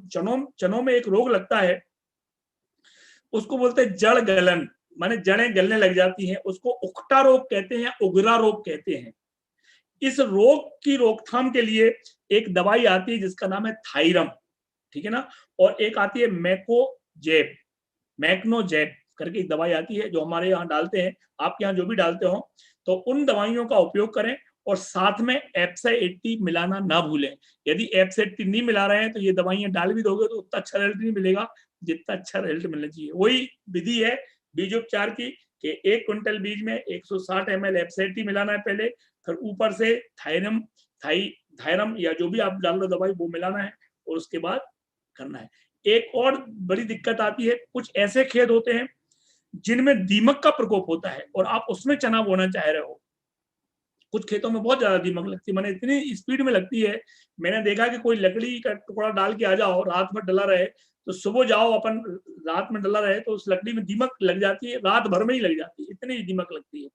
चनों में एक रोग लगता है, उसको बोलते हैं जड़ गलन, माने जड़ें गलने लग जाती हैं, उसको उकटा रोग कहते हैं, उगरा रोग कहते हैं। इस रोग की रोकथाम के लिए एक दवाई आती है जिसका नाम है थायरम, ठीक है ना। और एक आती है मैकोजेब, मैक्नोजेब करके एक दवाई आती है जो हमारे यहाँ डालते हैं, आपके यहाँ जो भी डालते हो। तो उन दवाइयों का उपयोग करें और साथ में एफ-80 मिलाना ना भूलें। यदि एफ-80 नहीं मिला रहे हैं तो ये दवाइयां डाल भी दोगे तो उतना अच्छा रिजल्ट नहीं मिलेगा जितना अच्छा रिजल्ट मिलना चाहिए। वही विधि है बीजोपचार की कि 1 क्विंटल बीज में 160 ml एफ-80 मिलाना है पहले, फिर ऊपर से थायरम या जो भी आप डाल रहे हो दवाई वो मिलाना है और उसके बाद करना है। एक और बड़ी दिक्कत आती है, कुछ ऐसे खेत होते हैं जिनमें दीमक का प्रकोप होता है और आप उसमें चना बोना चाह रहे हो। कुछ खेतों में बहुत ज्यादा दीमक लगती है, मैंने इतनी स्पीड में लगती है, मैंने देखा कि कोई लकड़ी का टुकड़ा डाल के आ जाओ, रात भर डला रहे, तो सुबह जाओ अपन रात में डला रहे तो उस लकड़ी में दीमक लग जाती है, रात भर में ही लग जाती है, इतनी दीमक लगती है।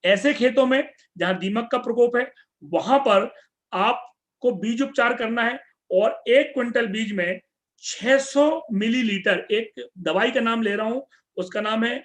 ऐसे खेतों में जहां दीमक का प्रकोप है वहां पर आपको बीज उपचार करना है और 1 क्विंटल बीज में 600 मिलीलीटर, एक दवाई का नाम ले रहा हूं, उसका नाम है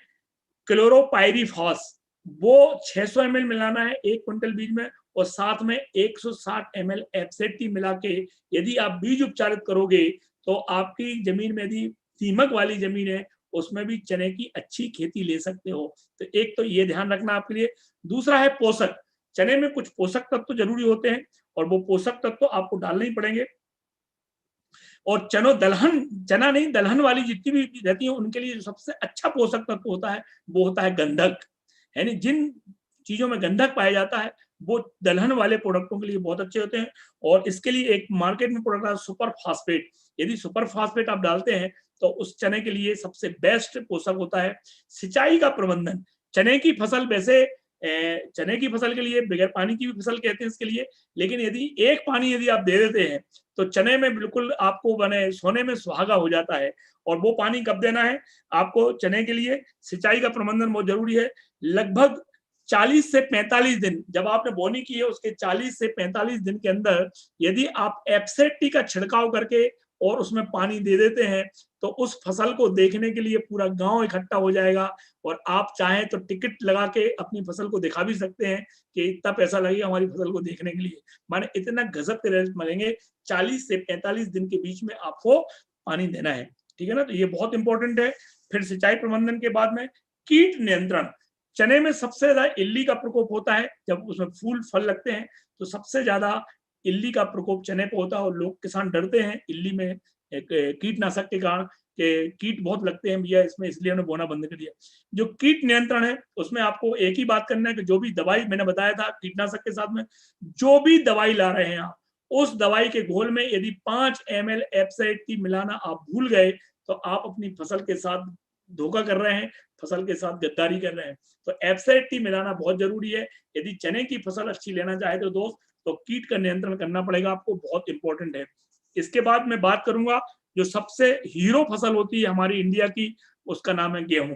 क्लोरोपाइरीफॉस, वो 600 ml मिलाना है 1 क्विंटल बीज में और साथ में 160 ml एफ-80 मिला के यदि आप बीज उपचारित करोगे तो आपकी जमीन में यदि दीमक वाली जमीन है उसमें भी चने की अच्छी खेती ले सकते हो। तो एक तो ये ध्यान रखना आपके लिए। दूसरा है पोषक। चने में कुछ पोषक तत्व जरूरी होते हैं और वो पोषक तत्व आपको डालने ही पड़ेंगे। और चना नहीं, दलहन वाली जितनी भी रहती है उनके लिए सबसे अच्छा पोषक तत्व होता है वो होता है गंधक, यानी जिन चीजों में गंधक पाया जाता है वो दलहन वाले प्रोडक्टों के लिए बहुत अच्छे होते हैं। और इसके लिए एक मार्केट में प्रोडक्ट है सुपर फास्फेट, यदि सुपर फास्फेट आप डालते हैं तो उस चने के लिए सबसे बेस्ट पोषक होता है। सिंचाई का प्रबंधन, चने की फसल वैसे चने की फसल के लिए बगैर पानी की भी फसल कहते हैं इसके लिए, लेकिन यदि एक पानी यदि आप दे देते हैं तो चने में बिल्कुल आपको बने सोने में सुहागा हो जाता है। और वो पानी कब देना है आपको चने के लिए, सिंचाई का प्रबंधन बहुत जरूरी है। लगभग 40 से 45 दिन, जब आपने बोनी की है उसके 40 से 45 दिन के अंदर यदि आप एफ-80 का छिड़काव करके और उसमें पानी दे देते हैं तो उस फसल को देखने के लिए पूरा गांव इकट्ठा हो जाएगा और आप चाहें तो टिकट लगा के अपनी फसल को दिखा भी सकते हैं कि इतना पैसा लगेगा हमारी फसल को देखने के लिए। माने इतना गजब के रिजल्ट मिलेंगे। 40 से 45 दिन के बीच में आपको पानी देना है, ठीक है ना। तो ये बहुत इंपॉर्टेंट है। फिर सिंचाई प्रबंधन के बाद में कीट नियंत्रण। चने में सबसे ज्यादा इल्ली का प्रकोप होता है, जब उसमें फूल फल लगते हैं तो सबसे ज्यादा इल्ली का प्रकोप चने पे होता है और लोग किसान डरते हैं इल्ली में एक कीटनाशक के कारण कि कीट बहुत लगते हैं भैया इसमें, इसलिए उन्होंने बोना बंद कर दिया। जो कीट नियंत्रण है उसमें आपको एक ही बात करना है कि जो भी दवाई मैंने बताया था कीटनाशक के साथ में जो भी दवाई ला रहे हैं आप, उस दवाई के घोल में यदि 5 ml एफ-80 मिलाना आप भूल गए तो आप अपनी फसल के साथ धोखा कर रहे हैं, फसल के साथ गद्दारी कर रहे हैं। तो एफ-80 मिलाना बहुत जरूरी है यदि चने की फसल अच्छी लेना चाहे तो दोस्त, तो कीट का नियंत्रण करना पड़ेगा आपको, बहुत इंपॉर्टेंट है। इसके बाद मैं बात करूंगा जो सबसे हीरो फसल होती है हमारी इंडिया की, उसका नाम है गेहूं।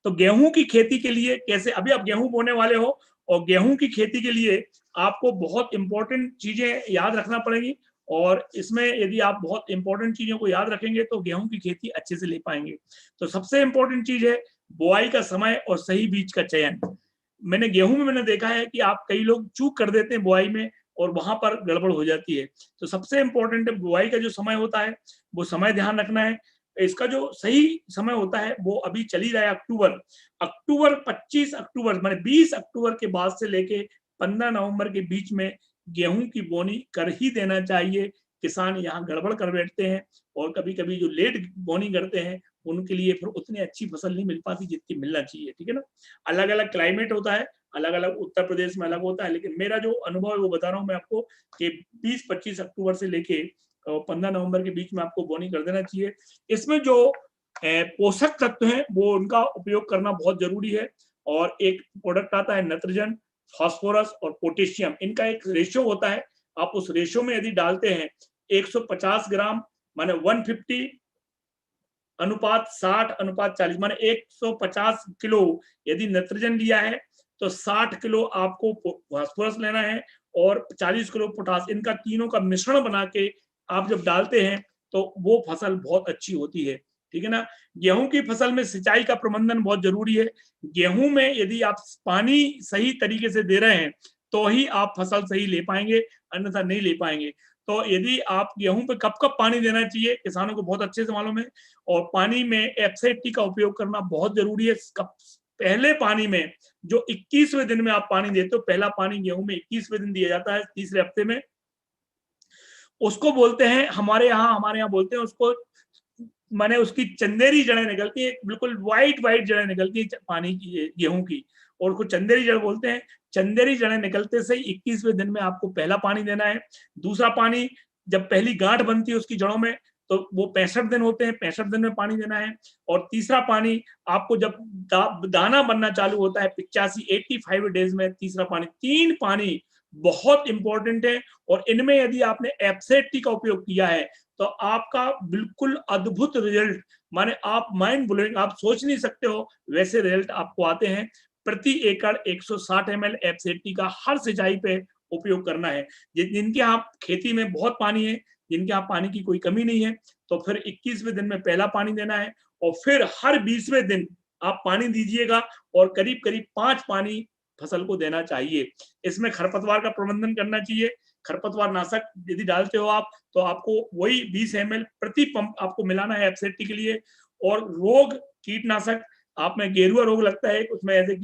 तो गेहूं की खेती के लिए कैसे, अभी आप गेहूं बोने वाले हो और गेहूं की खेती के लिए आपको बहुत इंपॉर्टेंट चीजें याद रखना पड़ेगी और इसमें यदि आप बहुत इंपॉर्टेंट चीजों को याद रखेंगे तो गेहूं की खेती अच्छे से ले पाएंगे। तो सबसे इंपॉर्टेंट चीज है बुआई का समय और सही बीज का चयन। मैंने गेहूं में मैंने देखा है कि आप कई लोग चूक कर देते हैं बुआई में और वहां पर गड़बड़ हो जाती है। तो सबसे इंपॉर्टेंट है बुआई का जो समय होता है वो समय ध्यान रखना है। इसका जो सही समय होता है वो अभी चली रहा है अक्टूबर 25 अक्टूबर माने 20 अक्टूबर के बाद से लेके 15 नवंबर के बीच में गेहूं की बोनी कर ही देना चाहिए। किसान यहाँ गड़बड़ कर बैठते हैं और कभी कभी जो लेट बोनी करते हैं उनके लिए फिर उतनी अच्छी फसल नहीं मिल पाती जितनी मिलना चाहिए। ठीक है ना, अलग अलग क्लाइमेट होता है, अलग अलग उत्तर प्रदेश में अलग होता है, लेकिन मेरा जो अनुभव है वो बता रहा हूँ मैं आपको कि 20-25 अक्टूबर से लेके 15 नवंबर के बीच में आपको बोनी कर देना चाहिए। इसमें जो पोषक तत्व हैं वो उनका उपयोग करना बहुत जरूरी है। और एक प्रोडक्ट आता है नाइट्रोजन, फास्फोरस और पोटेशियम, इनका एक रेशियो होता है। आप उस रेशियो में यदि डालते हैं 150 ग्राम माने 150 अनुपात 60 अनुपात 40 माने 150 किलो यदि नाइट्रोजन लिया है तो 60 किलो आपको फास्फोरस लेना है और 40 किलो पोटास। इनका तीनों का मिश्रण बना के आप जब डालते हैं तो वो फसल बहुत अच्छी होती है। ठीक है ना, गेहूं की फसल में सिंचाई का प्रबंधन बहुत जरूरी है। गेहूं में यदि आप पानी सही तरीके से दे रहे हैं तो ही आप फसल सही ले पाएंगे, अन्यथा नहीं ले पाएंगे। तो यदि आप गेहूं पे कब कब पानी देना चाहिए किसानों को बहुत अच्छे से मालूम है। और पानी में एफ का उपयोग करना बहुत जरूरी है। पहले पानी में जो 21वें दिन में आप पानी देते हो, पहला पानी गेहूं में 21वें दिन दिया जाता है, तीसरे हफ्ते में, उसको बोलते हैं हमारे यहाँ बोलते हैं उसको, माने उसकी चंदेरी जड़ें निकलती है, बिल्कुल वाइट जड़ें निकलती है पानी की गेहूं की, और उसको चंदेरी जड़ बोलते हैं। चंदेरी जड़ें निकलते से 21वें दिन में आपको पहला पानी देना है। दूसरा पानी जब पहली गांठ बनती है उसकी जड़ों में तो वो 65 दिन होते हैं, 65 दिन में पानी देना है। और तीसरा पानी आपको जब दाना बनना चालू होता है 85 डेज में तीसरा पानी। 3 पानी बहुत इंपॉर्टेंट है और इनमें यदि आपने एफ का उपयोग किया है तो आपका बिल्कुल अद्भुत रिजल्ट, माने आप माइंड ब्लोइंग, आप सोच नहीं सकते हो वैसे रिजल्ट आपको आते हैं। प्रति एकड़ 160 ml एफ का हर सिंचाई पे उपयोग करना है। जिनके यहाँ खेती में बहुत पानी है, जिनके यहाँ पानी की कोई कमी नहीं है, तो फिर 21वें दिन में पहला पानी देना है और फिर हर 20वें दिन आप पानी दीजिएगा और करीब करीब 5 पानी फसल को देना चाहिए। इसमें खरपतवार का प्रबंधन करना चाहिए। खरपतवार नाशक यदि डालते हो आप तो आपको वही 20 ml प्रति पंप आपको मिलाना है एफ के लिए। और रोग कीटनाशक, आप में गेरुआ रोग लगता है, उसमें ऐसे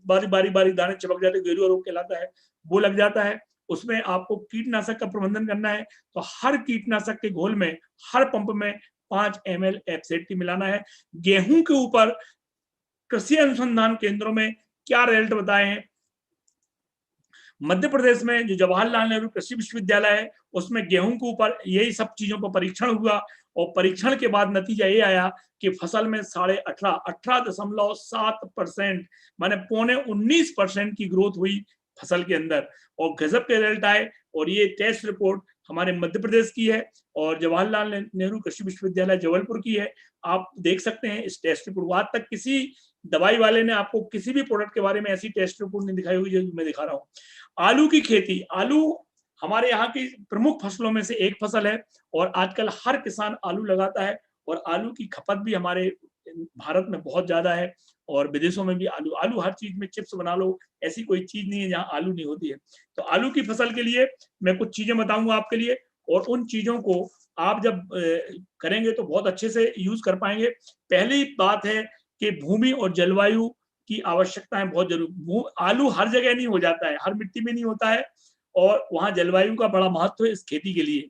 बारी दाने चिपक जाते, गेरुआ रोग कहलाता है, वो लग जाता है, उसमें आपको कीटनाशक का प्रबंधन करना है। तो हर कीटनाशक के घोल में हर पंप में 5 ml एफ मिलाना है। गेहूं के ऊपर कृषि अनुसंधान केंद्रों में क्या रिजल्ट बताए हैं, मध्य प्रदेश में जो जवाहरलाल नेहरू कृषि विश्वविद्यालय है उसमें गेहूं के ऊपर यही सब चीजों पर परीक्षण हुआ और परीक्षण के बाद नतीजा ये आया कि फसल में 18.7% माने 18.19% की ग्रोथ हुई फसल के अंदर और गजब के रिजल्ट आए। और ये टेस्ट रिपोर्ट हमारे मध्य प्रदेश की है और जवाहरलाल नेहरू कृषि विश्वविद्यालय जबलपुर की है। आप देख सकते हैं इस टेस्ट रिपोर्ट, आज तक किसी दवाई वाले ने आपको किसी भी प्रोडक्ट के बारे में ऐसी टेस्ट रिपोर्ट नहीं दिखाई हुई जो मैं दिखा रहा हूँ। आलू की खेती, आलू हमारे यहाँ की प्रमुख फसलों में से एक फसल है और आजकल हर किसान आलू लगाता है और आलू की खपत भी हमारे भारत में बहुत ज्यादा है और विदेशों में भी आलू हर चीज में, चिप्स बना लो, ऐसी कोई चीज नहीं है जहाँ आलू नहीं होती है। तो आलू की फसल के लिए मैं कुछ चीजें बताऊंगा आपके लिए और उन चीजों को आप जब करेंगे तो बहुत अच्छे से यूज कर पाएंगे। पहली बात है कि भूमि और जलवायु की आवश्यकताएं बहुत जरूरी। आलू हर जगह नहीं हो जाता है, हर मिट्टी में नहीं होता है और वहां जलवायु का बड़ा महत्व है इस खेती के लिए।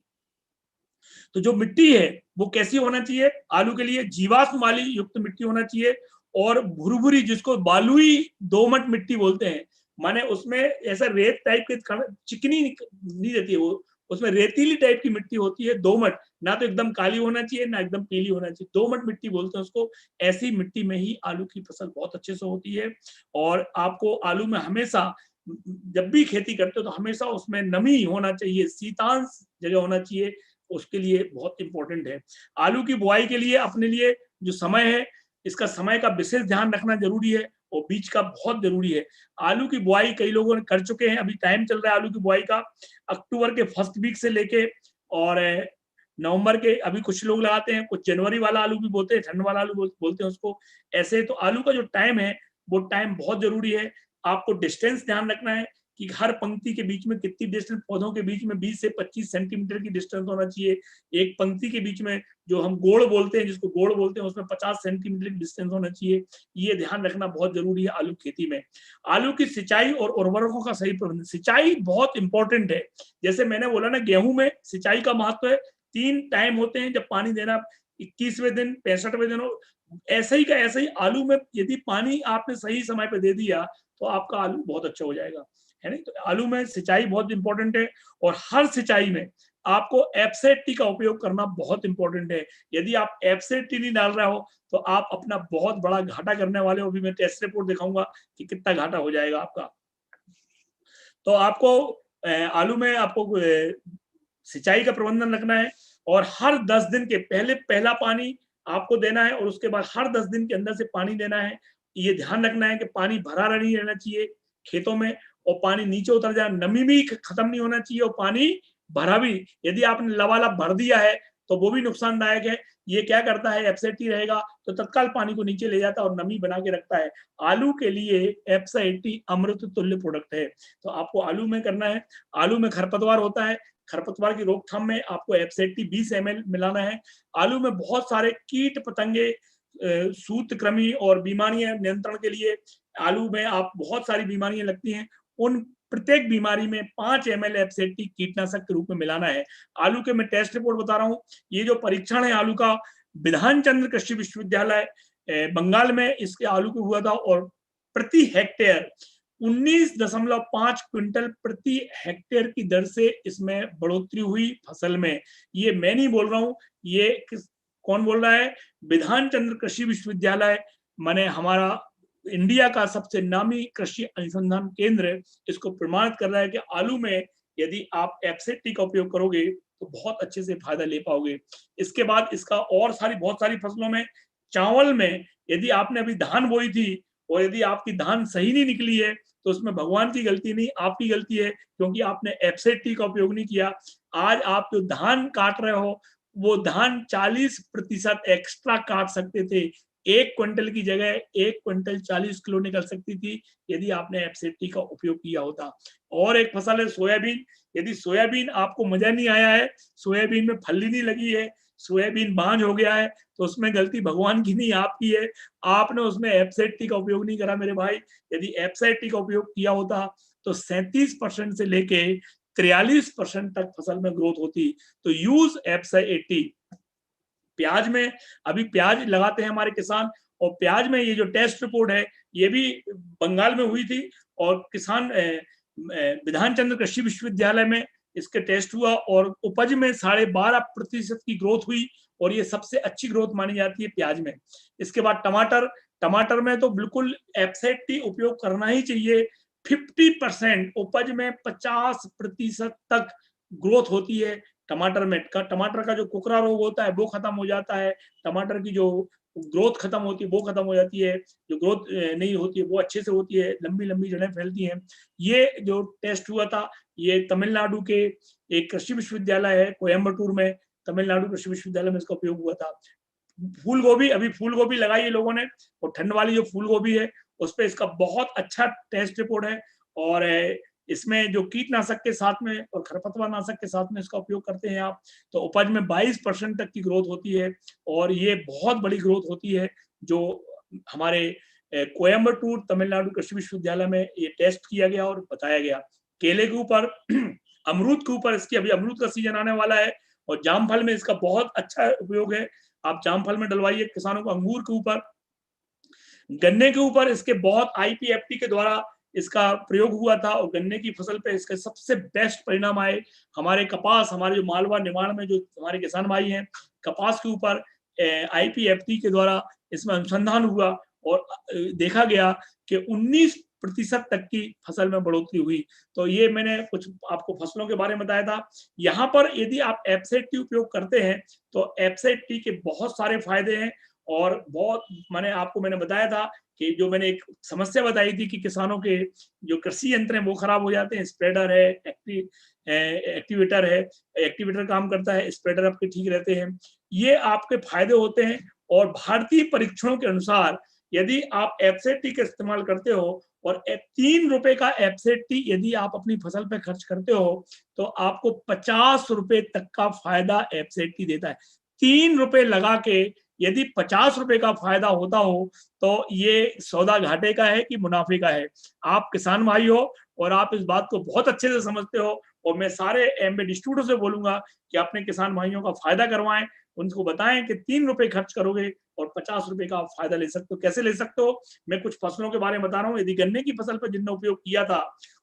तो जो मिट्टी है वो कैसी होना चाहिए, आलू के लिए जीवाश्म वाली युक्त मिट्टी होना चाहिए और भुरभुरी, जिसको बालुई दोमट मिट्टी बोलते हैं, माने उसमें ऐसा रेत टाइप के चिकनी नहीं रहती है, वो उसमें रेतीली टाइप की मिट्टी होती है, दोमट, ना तो एकदम काली होना चाहिए ना एकदम पीली होना चाहिए, दोमट मिट्टी बोलते हैं उसको। ऐसी मिट्टी में ही आलू की फसल बहुत अच्छे से होती है। और आपको आलू में हमेशा जब भी खेती करते हो तो हमेशा उसमें नमी होना चाहिए, शीतांश जगह होना चाहिए, उसके लिए बहुत इंपॉर्टेंट है। आलू की बुआई के लिए अपने लिए जो समय है, इसका समय का विशेष ध्यान रखना जरूरी है और बीज का बहुत जरूरी है। आलू की बुआई कई लोगों ने कर चुके हैं, अभी टाइम चल रहा है आलू की बुआई का, अक्टूबर के फर्स्ट वीक से लेके और नवंबर के अभी कुछ लोग लगाते हैं, कुछ जनवरी वाला आलू भी बोलते हैं, ठंड वाला आलू बोलते हैं उसको। ऐसे तो आलू का जो टाइम है वो टाइम बहुत जरूरी है। आपको डिस्टेंस ध्यान रखना है कि हर पंक्ति के बीच में कितनी डिस्टेंस, पौधों के बीच में 20 से 25 सेंटीमीटर की डिस्टेंस होना चाहिए। एक पंक्ति के बीच में जो हम गोड़ बोलते हैं, जिसको गोड़ बोलते हैं, उसमें 50 सेंटीमीटर की डिस्टेंस होना चाहिए। ये ध्यान रखना बहुत जरूरी है आलू खेती में। आलू की सिंचाई और उर्वरकों का सही प्रबंधन, सिंचाई बहुत इंपॉर्टेंट है। जैसे मैंने बोला ना, गेहूं में सिंचाई का महत्व है। 3 टाइम होते हैं जब पानी देना, 21वें दिन, 65वें दिन। ऐसे ही का ऐसे ही आलू में यदि पानी आपने सही समय पे दे दिया तो आपका आलू बहुत अच्छा हो जाएगा, है नहीं। तो आलू में सिंचाई बहुत इंपॉर्टेंट है। और हर सिंचाई में आपको एफसेटी का उपयोग करना बहुत इंपॉर्टेंट है। यदि आप एफसेटी नहीं डाल रहे हो तो आप अपना बहुत बड़ा घाटा करने वाले हो। अभी मैं टेस्ट रिपोर्ट दिखाऊंगा कि कितना घाटा हो जाएगा आपका। तो आपको आलू में आपको सिंचाई का प्रबंधन रखना है। और हर 10 दिन के पहले पहला पानी आपको देना है और उसके बाद हर 10 दिन के अंदर से पानी देना है। ये ध्यान रखना है कि पानी भरा नहीं रहना चाहिए खेतों में, और पानी नीचे उतर जाए, नमी भी खत्म नहीं होना चाहिए, और पानी भरा भी, यदि आपने लबालब भर दिया है तो वो भी नुकसानदायक है। ये क्या करता है, एफसेटी रहेगा तो तत्काल पानी को नीचे ले जाता है और नमी बना के रखता है। आलू के लिए एफसेटी अमृत तुल्य प्रोडक्ट है। तो आपको आलू में करना है। आलू में खरपतवार होता है, खरपतवार की रोकथाम में आपको एफसेटी 20 ml मिलाना है। आलू में बहुत सारे कीट पतंगे, सूत्रकृमि और बीमारियां नियंत्रण के लिए आलू में आप बहुत सारी बीमारियां लगती हैं, उन प्रत्येक बीमारी में 5 ml एफसेटी कीटनाशक के रूप में मिलाना है। आलू के मैं टेस्ट रिपोर्ट बता रहा हूँ। ये जो परीक्षण है आलू का, विधान चंद्र कृषि विश्वविद्यालय बंगाल में इसके आलू को हुआ था, और प्रति हेक्टेयर 19.5 क्विंटल प्रति हेक्टेयर की दर से इसमें बढ़ोतरी हुई फसल में। ये मैं नहीं बोल रहा हूं, ये कौन बोल रहा है, विधान चंद्र कृषि विश्वविद्यालय, माने हमारा इंडिया का सबसे नामी कृषि अनुसंधान केंद्र इसको प्रमाणित कर रहा है कि आलू में यदि आप एफसेटी का उपयोग करोगे तो बहुत अच्छे से फायदा ले पाओगे। इसके बाद इसका और बहुत सारी फसलों में, चावल में यदि आपने अभी धान बोई थी और यदि आपकी धान सही नहीं निकली है तो उसमें भगवान की गलती नहीं, आपकी गलती है, क्योंकि आपने एफसेटी का उपयोग नहीं किया। आज आप जो धान काट रहे हो वो धान 40% एक्स्ट्रा काट सकते थे। 1 क्विंटल की जगह 1 क्विंटल 40 किलो निकल सकती थी यदि आपने एफसेटी का उपयोग किया होता। और एक फसल है सोयाबीन। यदि सोयाबीन आपको मजा नहीं आया है, सोयाबीन में फली नहीं लगी है, सोयाबीन बांझ हो गया है, तो उसमें गलती भगवान की नहीं, आपकी है। आपने उसमें एफसेटी का उपयोग नहीं करा मेरे भाई। यदि एफसेटी का उपयोग किया होता तो 37% से लेके 43% तक फसल में ग्रोथ होती। तो यूज एफसेटी। प्याज में, अभी प्याज लगाते हैं हमारे किसान, और प्याज में ये जो टेस्ट रिपोर्ट है ये भी बंगाल में हुई थी, और किसान विधान चंद्र कृषि विश्वविद्यालय में इसके टेस्ट हुआ, और उपज में 12.5% की ग्रोथ हुई, और ये सबसे अच्छी ग्रोथ मानी जाती है प्याज में। इसके बाद टमाटर, टमाटर में तो बिल्कुल एफसेटी उपयोग करना ही चाहिए। 50% उपज में 50% तक ग्रोथ होती है टमाटर में। टमाटर का जो कुकरा रोग होता है वो खत्म हो जाता है, टमाटर की जो ग्रोथ खत्म होती है वो खत्म हो जाती है, जो ग्रोथ नहीं होती है वो अच्छे से होती है, लंबी लंबी जड़ें फैलती हैं। ये जो टेस्ट हुआ था ये तमिलनाडु के एक कृषि विश्वविद्यालय है कोयम्बटूर में, तमिलनाडु कृषि विश्वविद्यालय में इसका उपयोग हुआ था। फूल गोभी, अभी फूल गोभी लगाई है लोगों ने, और ठंड वाली जो फूल गोभी है उस पर इसका बहुत अच्छा टेस्ट रिपोर्ट है। और इसमें जो कीटनाशक के साथ में और खरपतवार नाशक के साथ में इसका उपयोग करते हैं आप, तो उपज में 22% तक की ग्रोथ होती है, और ये बहुत बड़ी ग्रोथ होती है जो हमारे कोयम्बटूर तमिलनाडु कृषि विश्वविद्यालय में ये टेस्ट किया गया और बताया गया। केले के ऊपर अमरूद के ऊपर, इसकी अभी अमरूद का सीजन आने वाला है, और जामफल में इसका बहुत अच्छा उपयोग है। आप जामफल में डलवाइए किसानों को। अंगूर के ऊपर, गन्ने के ऊपर इसके बहुत आईपीएफटी के द्वारा इसका प्रयोग हुआ था, और गन्ने की फसल पे इसके सबसे बेस्ट परिणाम आए। हमारे कपास, हमारे जो मालवा निमाड़ में जो हमारे किसान भाई हैं, कपास के ऊपर आईपीएफटी के द्वारा इसमें अनुसंधान हुआ, और देखा गया कि 19% तक की फसल में बढ़ोतरी हुई। तो ये मैंने कुछ आपको फसलों के बारे में बताया था। यहाँ पर यदि आप एफसेटी उपयोग करते हैं तो एफसेटी के बहुत सारे फायदे हैं, और बहुत मैंने बताया था कि जो मैंने एक समस्या बताई थी कि किसानों के जो कृषि यंत्र हैं वो खराब हो जाते हैं, स्प्रेडर है, एक्टिवेटर है, एक्टिवेटर काम करता है, स्प्रेडर आपके ठीक रहते हैं, ये आपके फायदे होते हैं। और भारतीय परीक्षणों के अनुसार यदि आप एफजेड का इस्तेमाल करते हो और 3 रुपए का एफजेड यदि आप अपनी फसल पे खर्च करते हो तो आपको 50 रुपए तक का फायदा एफजेड देता है। 3 रुपए लगा के यदि 50 रुपए का फायदा होता हो तो ये सौदा घाटे का है कि मुनाफे का है। आप किसान भाई हो और आप इस बात को बहुत अच्छे से समझते हो और मैं सारे एमबे डिस्ट्रीब्यूटर से बोलूंगा कि अपने किसान भाइयों का फायदा करवाएं, उनको बताएं कि 3 रुपए खर्च करोगे और 50 रुपए का आप फायदा ले सकते हो। कैसे ले सकते हो, मैं कुछ फसलों के बारे में बता रहा हूँ। यदि गन्ने की फसल पर जिनने उपयोग किया था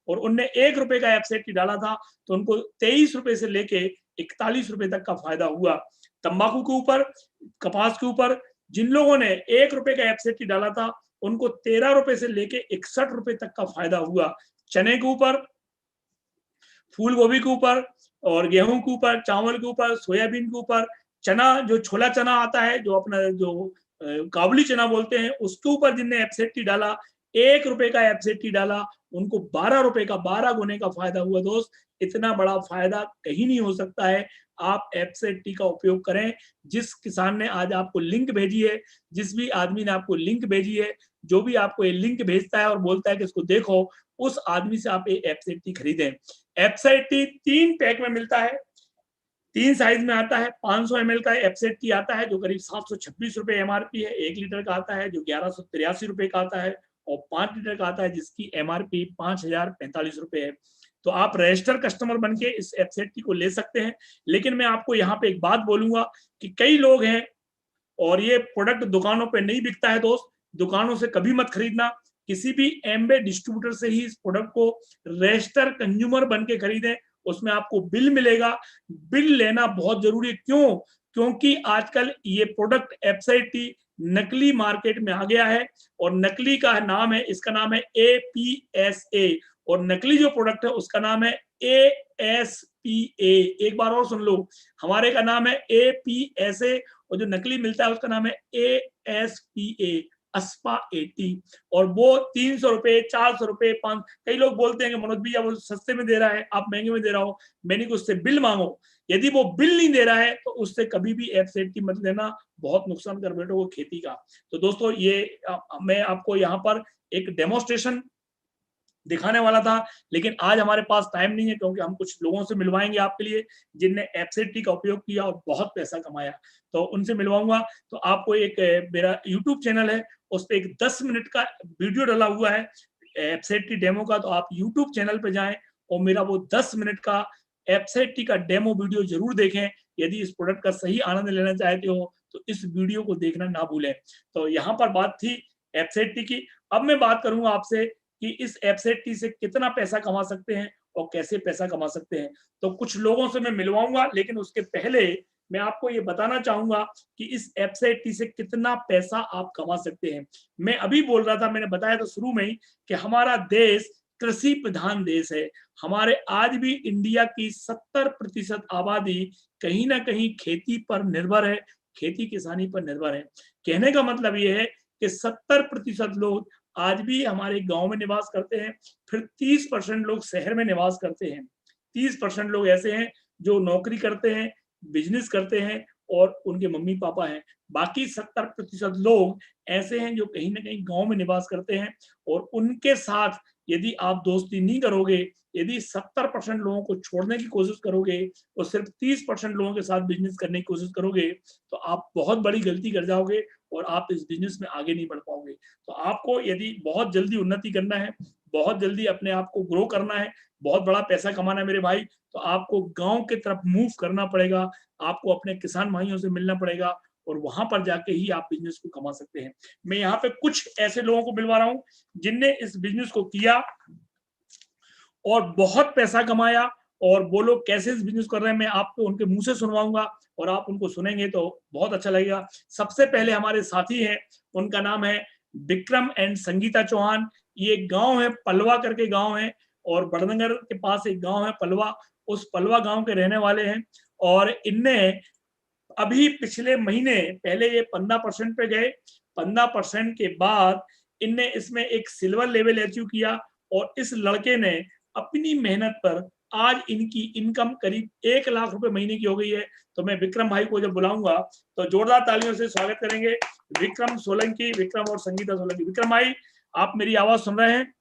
और उनने 1 रुपए का एफजेड डाला था तो उनको 23 रुपए से लेके 41 रुपए तक का फायदा हुआ। तंबाकू के ऊपर, कपास के ऊपर जिन लोगों ने 1 रुपए का एफजेड डाला था उनको 13 रुपए से लेके 61 रुपए तक का फायदा हुआ। चने के ऊपर, फूल गोभी के ऊपर और गेहूं के ऊपर, चावल के ऊपर, सोयाबीन के ऊपर, चना जो छोला चना आता है जो अपना जो काबुली चना बोलते हैं उसके ऊपर जिनने एफजेड डाला, 1 रुपए का एफजेड डाला, उनको 12 रुपए का 12 गुने का फायदा हुआ। दोस्त, इतना बड़ा फायदा कहीं नहीं हो सकता है। आप एफजेड का उपयोग करें। जिस किसान ने आज आपको लिंक भेजी है, जिस भी आदमी ने आपको लिंक भेजी है, जो भी आपको ये लिंक भेजता है और बोलता है कि इसको देखो, उस आदमी से आप ये एफजेड खरीदें। एफजेड 3 पैक में मिलता है, 3 साइज में आता है। 500 ml का एफजेड आता है जो करीब 726 रुपए एमआरपी है। 1 लीटर का आता है जो 1183 रुपए का आता है और 5 लीटर का आता है जिसकी एमआरपी 5045 रुपए है। तो आप रजिस्टर कस्टमर बन के इस एफजेड को ले सकते हैं। लेकिन मैं आपको यहाँ पे एक बात बोलूंगा कि कई लोग हैं और ये प्रोडक्ट दुकानों पे नहीं बिकता है। दोस्त, दुकानों से कभी मत खरीदना, किसी भी एमबे डिस्ट्रीब्यूटर से ही इस प्रोडक्ट को रजिस्टर कंज्यूमर बन के खरीदें। उसमें आपको बिल मिलेगा। बिल लेना बहुत जरूरी है। क्यों? क्योंकि आजकल ये प्रोडक्ट एफजेड नकली मार्केट में आ गया है और नकली का नाम है, इसका नाम है APSA और नकली जो प्रोडक्ट है उसका नाम है ASPA। एक बार और सुन लो, हमारे का नाम है APSA और जो नकली मिलता है उसका नाम है ASPA, अस्पा 80। और वो 300 रुपए, 400 रुपए, 5। कई लोग बोलते हैं कि मनोज भैया वो सस्ते में दे रहा है, आप महंगे में दे रहा हो। मैंने को उससे बिल मांगो। यदि वो बिल नहीं दे रहा है तो उससे कभी भी एफजेड मत लेना, बहुत नुकसान कर बैठोगे खेती का। तो दोस्तों, ये मैं आपको यहाँ पर एक डेमोस्ट्रेशन दिखाने वाला था, लेकिन आज हमारे पास टाइम नहीं है क्योंकि हम कुछ लोगों से मिलवाएंगे आपके लिए जिनने एफजेड का उपयोग किया और बहुत पैसा कमाया, तो उनसे मिलवाऊंगा। तो आपको एक मेरा यूट्यूब चैनल है, उस पर एक 10 मिनट का वीडियो डाला हुआ है एफजेड डेमो का, तो आप यूट्यूब चैनल पे जाएं और मेरा वो 10 मिनट का एफजेड का डेमो वीडियो जरूर देखें। यदि इस प्रोडक्ट का सही आनंद लेना चाहते हो तो इस वीडियो को देखना ना भूलें। तो यहाँ पर बात थी एफजेड की। अब मैं बात करूंगा आपसे कि इस एफजेड से कितना पैसा कमा सकते हैं और कैसे पैसा कमा सकते हैं। तो कुछ लोगों से मैं मिलवाऊंगा, लेकिन उसके पहले मैं आपको ये बताना चाहूंगा कि इस एफजेड से कितना पैसा आप कमा सकते हैं। मैं अभी बोल रहा था, मैंने बताया था शुरू में ही कि हमारा देश कृषि प्रधान देश है। हमारे आज भी इंडिया की 70% आबादी कहीं ना कहीं खेती पर निर्भर है, खेती किसानी पर निर्भर है। कहने का मतलब ये है कि 70% लोग आज भी हमारे गांव में निवास करते हैं, फिर 30% लोग शहर में निवास करते हैं। 30% लोग ऐसे हैं जो नौकरी करते हैं, बिजनेस करते हैं और उनके मम्मी पापा हैं। बाकी 70% लोग ऐसे हैं जो कहीं ना कहीं गांव में निवास करते हैं। और उनके साथ यदि आप दोस्ती नहीं करोगे, यदि 70% लोगों को छोड़ने की कोशिश करोगे और सिर्फ 30% लोगों के साथ बिजनेस करने की कोशिश करोगे तो आप बहुत बड़ी गलती कर जाओगे और आप इस बिजनेस में आगे नहीं बढ़ पाओगे। तो आपको यदि बहुत जल्दी उन्नति करना है, बहुत जल्दी अपने आप को ग्रो करना है, बहुत बड़ा पैसा कमाना है मेरे भाई, तो आपको गांव की तरफ मूव करना पड़ेगा। आपको अपने किसान भाइयों से मिलना पड़ेगा और वहां पर जाके ही आप बिजनेस को कमा सकते हैं। मैं यहाँ पे कुछ ऐसे लोगों को मिलवा रहा हूँ जिनने इस बिजनेस को किया और बहुत पैसा कमाया, और वो लोग कैसे इस बिजनेस कर रहे हैं मैं आपको उनके मुंह से सुनवाऊंगा और आप उनको सुनेंगे तो बहुत अच्छा लगेगा। सबसे पहले हमारे साथी हैं, उनका नाम है विक्रम एंड संगीता चौहान। ये एक गांव है, पलवा करके गांव है, और बड़नगर के पास एक गांव है पलवा, उस पलवा गांव के रहने वाले हैं। और इनने अभी पिछले महीने, पहले ये 15% पे गए, 15% के बाद इनने इसमें एक सिल्वर लेवल अचीव किया और इस लड़के ने अपनी मेहनत पर आज इनकी इनकम करीब 1 लाख रुपए महीने की हो गई है। तो मैं विक्रम भाई को जब बुलाऊंगा तो जोरदार तालियों से स्वागत करेंगे विक्रम सोलंकी, विक्रम और संगीता सोलंकी। विक्रम भाई, आप मेरी आवाज सुन रहे हैं?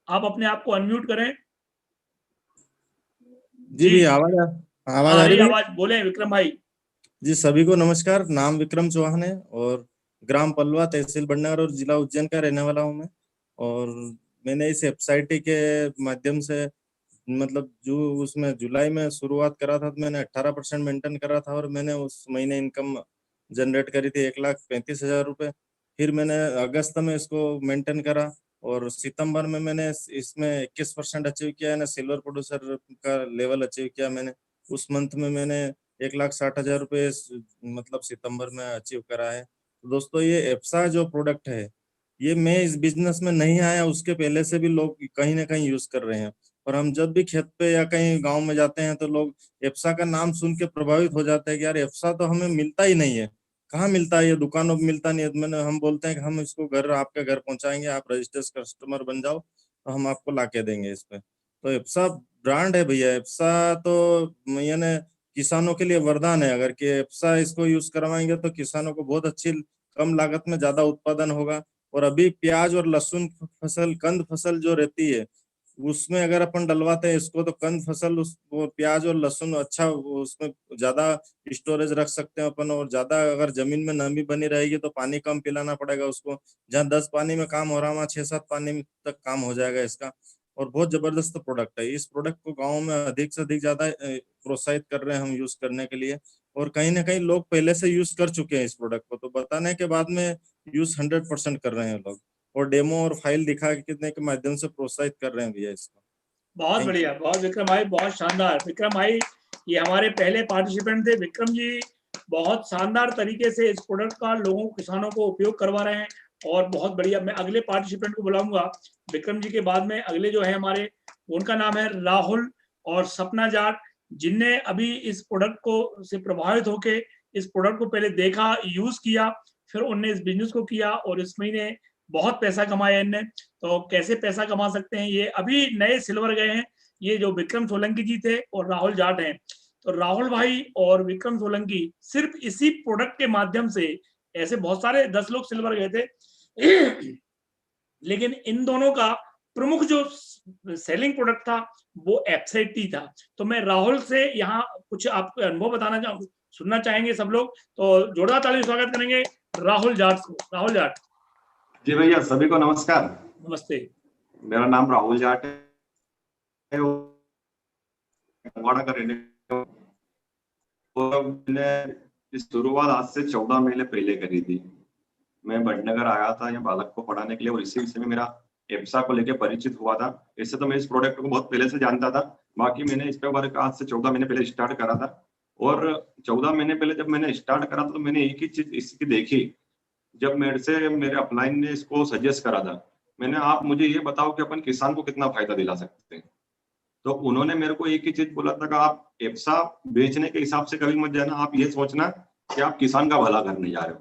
आप अपने आप को अनम्यूट करें। जी भैया, आवाज आ रही है? आवाज बोले विक्रम भाई। जी, सभी को नमस्कार। नाम विक्रम चौहान है और ग्राम पलवा, तहसील बड़नगर और जिला उज्जैन का रहने वाला हूं मैं। और मैंने इस वेबसाइट के माध्यम से मतलब जो उसमें जुलाई में शुरुआत करा था, तो मैंने 18% मेंटेन करा था और मैंने उस महीने इनकम जनरेट करी थी 1,35,000 रुपये। फिर मैंने अगस्त में इसको मेंटेन करा और सितंबर में मैंने इसमें 21% अचीव किया, यानी सिल्वर प्रोड्यूसर का लेवल अचीव किया मैंने। उस मंथ में मैंने 1,60,000 रुपये मतलब सितंबर में अचीव करा है। तो दोस्तों, ये एप्सा जो प्रोडक्ट है, ये मैं इस बिजनेस में नहीं आया उसके पहले से भी लोग कहीं ना कहीं यूज कर रहे हैं। और हम जब भी खेत पे या कहीं गांव में जाते हैं तो लोग एप्सा का नाम सुन के प्रभावित हो जाते हैं कि यार एप्सा तो हमें मिलता ही नहीं है, कहाँ मिलता है, ये दुकानों में मिलता नहीं है। मैंने हम बोलते हैं कि हम इसको आपके घर पहुंचाएंगे, आप रजिस्टर्ड कस्टमर बन जाओ तो हम आपको ला के देंगे इस पे। तो एप्सा ब्रांड है भैया। एप्सा तो यानी किसानों के लिए वरदान है। अगर कि एप्सा इसको यूज करवाएंगे तो किसानों को बहुत अच्छी कम लागत में ज्यादा उत्पादन होगा। और अभी प्याज और लहसुन फसल, कंद फसल जो रहती है, उसमें अगर अपन डलवाते हैं इसको तो कंद फसल वो प्याज और लहसुन अच्छा, उसमें ज्यादा स्टोरेज रख सकते हैं अपन। और ज्यादा अगर जमीन में नमी बनी रहेगी तो पानी कम पिलाना पड़ेगा उसको। जहाँ 10 पानी में काम हो रहा है वहाँ 6-7 पानी तक काम हो जाएगा इसका। और बहुत जबरदस्त प्रोडक्ट है। इस प्रोडक्ट को गाँव में अधिक से अधिक ज्यादा प्रोत्साहित कर रहे हैं हम यूज करने के लिए। और कहीं ना कहीं लोग पहले से यूज कर चुके हैं इस प्रोडक्ट को, तो बताने के बाद में यूज 100% कर रहे हैं लोग। और डेमो और फाइल दिखा के माध्यम से प्रोत्साहित कर रहे हैं भैया इसको। बहुत बढ़िया, बहुत विक्रम भाई, बहुत शानदार। विक्रम भाई ये हमारे पहले पार्टिसिपेंट थे। विक्रम जी बहुत शानदार तरीके से इस प्रोडक्ट का लोगों, किसानों को उपयोग करवा रहे हैं और बहुत बढ़िया। मैं अगले पार्टिसिपेंट को बुलाऊंगा विक्रम जी के बाद में। अगले जो है हमारे, उनका नाम है राहुल और सपना जाट, जिनने अभी इस प्रोडक्ट को से प्रभावित होके इस प्रोडक्ट को पहले देखा, यूज किया, फिर उनने इस बिजनेस को किया और इस महीने बहुत पैसा कमाया इनने। तो कैसे पैसा कमा सकते हैं, ये अभी नए सिल्वर गए हैं। ये जो विक्रम सोलंकी जी थे और राहुल जाट हैं। तो राहुल भाई और विक्रम सोलंकी सिर्फ इसी प्रोडक्ट के माध्यम से, ऐसे बहुत सारे 10 लोग सिल्वर गए थे लेकिन इन दोनों का प्रमुख जो सेलिंग प्रोडक्ट था वो एप्साइट टी था। तो मैं राहुल से यहाँ कुछ आपको अनुभव बताना सुनना चाहेंगे सब लोग। तो जोरदार ताली स्वागत करेंगे राहुल जाट को। राहुल जाट जी भैया, सभी को नमस्कार। नमस्ते। मेरा नाम राहुल जाट है, का रहने। मैंने शुरुआत आज से 14 महीने पहले करी थी। मैं बड़नगर आया था यहाँ बालक को पढ़ाने के लिए और इसी विषय में मेरा एप्सा को लेकर परिचित हुआ था। इससे तो मैं इस प्रोडक्ट को बहुत पहले से जानता था, बाकी मैंने इस पर आज से 14 महीने पहले स्टार्ट करा था। और 14 महीने पहले जब मैंने स्टार्ट करा था तो मैंने एक ही चीज इसकी देखी। जब मेरे अपलाइन ने इसको सजेस्ट करा था, मैंने, आप मुझे ये बताओ कि अपन किसान को कितना फायदा दिला सकते हैं। तो उन्होंने मेरे को एक ही चीज बोला था कि आप एप्सा बेचने के हिसाब से कभी मत जाना, आप ये सोचना कि आप किसान का भला करने जा रहे हो।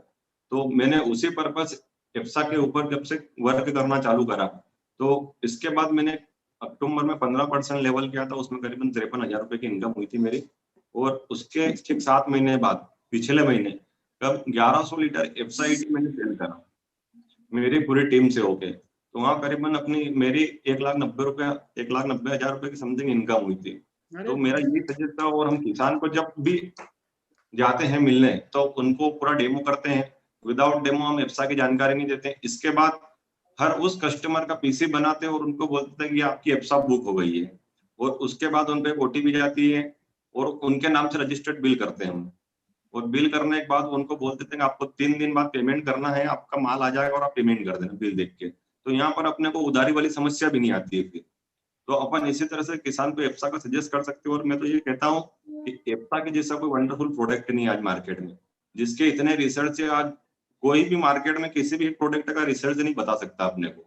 तो मैंने उसी पर्पस एप्सा के ऊपर जब से वर्क करना चालू करा, तो इसके बाद मैंने अक्टूबर में 15% लेवल किया था, उसमें करीबन 53,000 रुपए की इनकम हुई थी मेरी। और उसके ठीक 7 महीने बाद पिछले महीने कब 1100 लीटर एप्सा मैंने सेल करा मेरी पूरी टीम से होके। तो वहाँ करीबन अपनी मेरी 1,90,000 रुपए की समथिंग इनकम हुई थी। तो मेरा ये सजेस्ट था। और हम किसान को जब भी जाते हैं मिलने तो उनको पूरा डेमो करते हैं। विदाउट डेमो हम एप्सा की जानकारी नहीं देते। इसके बाद हर उस कस्टमर का पीसी बनाते हैं और उनको बोलते हैं कि आपकी एप्सा बुक हो गई है। और उसके बाद उन पर ओटीपी जाती है और उनके नाम से रजिस्टर्ड बिल करते हैं हम। और बिल करने के बाद उनको बोल देते हैं आपको 3 दिन बाद पेमेंट करना है, आपका माल आ जाएगा और आप पेमेंट कर देना बिल देख के। तो यहाँ पर अपने को उधारी वाली समस्या भी नहीं आती है फिर। तो अपन इसी तरह से किसान को एप्सा का सजेस्ट कर सकते हो। और मैं तो ये कहता हूँ कि एप्सा के जैसा कोई वंडरफुल प्रोडक्ट नहीं आज मार्केट में, जिसके इतने रिसर्च है। आज कोई भी मार्केट में किसी भी प्रोडक्ट का रिसर्च नहीं बता सकता अपने को।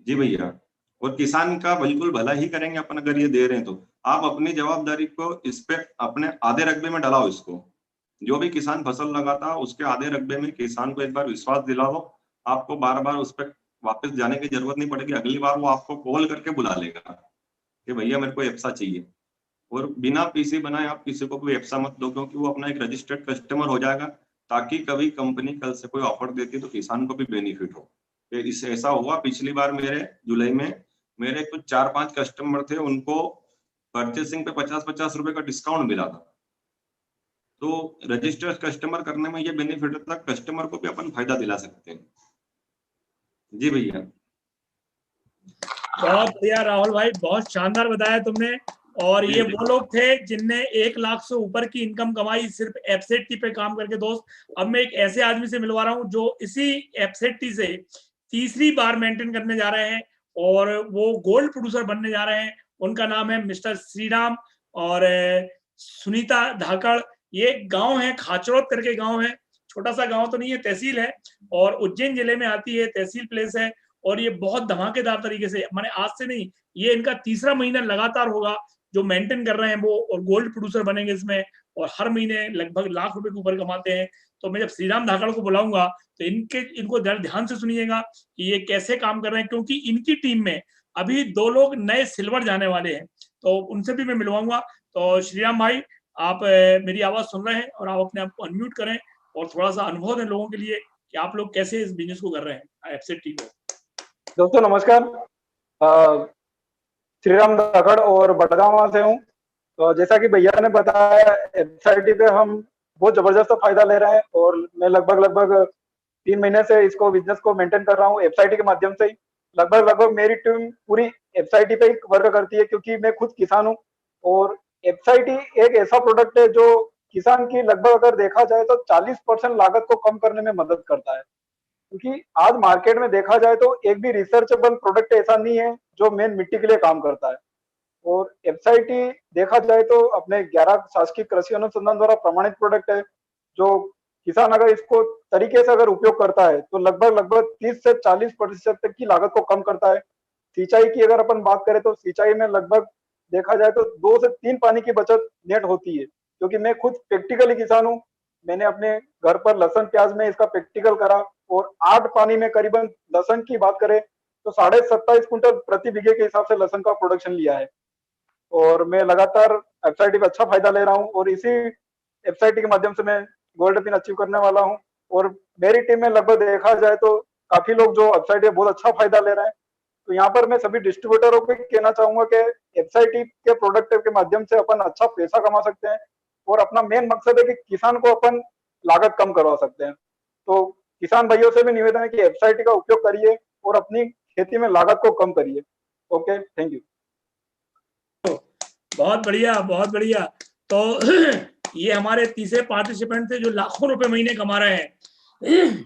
जी भैया, और किसान का बिल्कुल भला ही करेंगे अपन अगर ये दे रहे हैं तो। आप अपनी जवाबदारी को इस पे अपने आधे रकबे में डलाओ इसको। जो भी किसान फसल लगाता उसके आधे रकबे में किसान को एक बार विश्वास दिलाओ आपको बार बार उस पर वापस जाने की जरूरत नहीं पड़ेगी। अगली बार वो आपको कॉल करके बुला लेगा कि भैया मेरे को एप्सा चाहिए। और बिना पीसी बनाए आप किसी को भी एप्सा मत दो, क्योंकि वो अपना एक रजिस्टर्ड कस्टमर हो जाएगा, ताकि कभी कंपनी कल से कोई ऑफर देती है तो किसान को भी बेनिफिट हो। इससे ऐसा हुआ पिछली बार मेरे जुलाई में मेरे कुछ 4-5 कस्टमर थे, उनको परचेसिंग पे 50-50 रुपए का डिस्काउंट मिला था। तो रजिस्टर्ड कस्टमर करने में ये बेनिफिट होता है, कस्टमर को भी अपन फायदा दिला सकते हैं। जी भैया। बहुत बढ़िया राहुल भाई, बहुत शानदार बताया तुमने। और ये वो लोग थे जिनने 1 लाख से ऊपर की इनकम कमाई सिर्फ एफसेटी पे काम करके। दोस्त, अब मैं एक ऐसे आदमी से मिलवा रहा हूँ जो इसी एफसेटी से तीसरी बार मेंटेन करने जा रहे हैं और वो गोल्ड प्रोड्यूसर बनने जा रहे हैं। उनका नाम है मिस्टर श्रीराम और सुनीता धाकड़। ये गांव है, खाचरोद करके गांव है, छोटा सा गांव तो नहीं है, तहसील है और उज्जैन जिले में आती है, तहसील प्लेस है। और ये बहुत धमाकेदार तरीके से, माने आज से नहीं, ये इनका तीसरा महीना लगातार होगा जो मेंटेन कर रहे हैं वो, और गोल्ड प्रोड्यूसर बनेंगे इसमें और हर महीने लगभग लाख रुपए के ऊपर कमाते हैं। तो मैं जब श्रीराम धाकड़ को बुलाऊंगा तो इनको ध्यान से सुनिएगा कि ये कैसे काम कर रहे हैं, क्योंकि इनकी टीम में अभी 2 लोग नए सिल्वर जाने वाले हैं, तो उनसे भी मैं मिलवाऊंगा। तो श्रीराम भाई, आप मेरी आवाज सुन रहे हैं और आप अपने आप को अनम्यूट करें और थोड़ा सा अनुभव दें लोगों के लिए कि आप लोग कैसे इस बिजनेस को कर रहे हैं एफसेटी को। दोस्तों नमस्कार, श्रीराम धाकड़ और बड़गांव से हूँ। तो जैसा कि भैया ने बताया, एफएसआईटी पे हम बहुत जबरदस्त फायदा ले रहे हैं और मैं लगभग 3 महीने से इसको बिजनेस को मेंटेन कर रहा हूँ एफएसआईटी के माध्यम से ही। लगभग मेरी टीम पूरी एफएसआईटी पे वर्क करती है, क्योंकि मैं खुद किसान हूँ और एफएसआईटी एक ऐसा प्रोडक्ट है जो किसान की लगभग अगर देखा जाए तो 40% लागत को कम करने में मदद करता है। क्योंकि आज मार्केट में देखा जाए तो एक भी रिसर्चेबल प्रोडक्ट ऐसा नहीं है जो मेन मिट्टी के लिए काम करता है। और एफएसआईटी देखा जाए तो अपने 11 शासकीय कृषि अनुसंधान द्वारा प्रमाणित प्रोडक्ट है, जो किसान अगर इसको तरीके से अगर उपयोग करता है तो लगभग 30 से 40% तक की लागत को कम करता है। सिंचाई की अगर अपन बात करें तो सिंचाई में लगभग देखा जाए तो 2 से 3 पानी की बचत नेट होती है, क्योंकि मैं खुद प्रैक्टिकली किसान हूँ। मैंने अपने घर पर लहसुन प्याज में इसका प्रैक्टिकल करा और 8 पानी में करीबन लहसुन की बात करें तो 27.5 कुंटल प्रति बीघे के हिसाब से लहसुन का प्रोडक्शन लिया है। और मैं लगातार एफएसआईटी का अच्छा फायदा ले रहा हूँ और इसी एफएसआईटी के माध्यम से मैं गोल्ड पिन अचीव करने वाला हूँ। और मेरी टीम में लगभग देखा जाए तो काफी लोग जो एफएसआईटी बहुत अच्छा फायदा ले रहे हैं। तो यहाँ पर मैं सभी डिस्ट्रीब्यूटरों को कहना चाहूंगा कि एफएसआईटी के प्रोडक्ट के माध्यम से अपन अच्छा पैसा कमा सकते हैं और अपना मेन मकसद है कि किसान को अपन लागत कम करवा सकते हैं। तो किसान भाइयों से भी निवेदन है कि एफएसआईटी का उपयोग करिए और अपनी खेती में लागत को कम करिए। Okay, thank you. बहुत बढ़िया, बहुत बढ़िया। तो ये हमारे तीसरे पार्टिसिपेंट थे जो लाखों रुपए महीने कमा रहे हैं।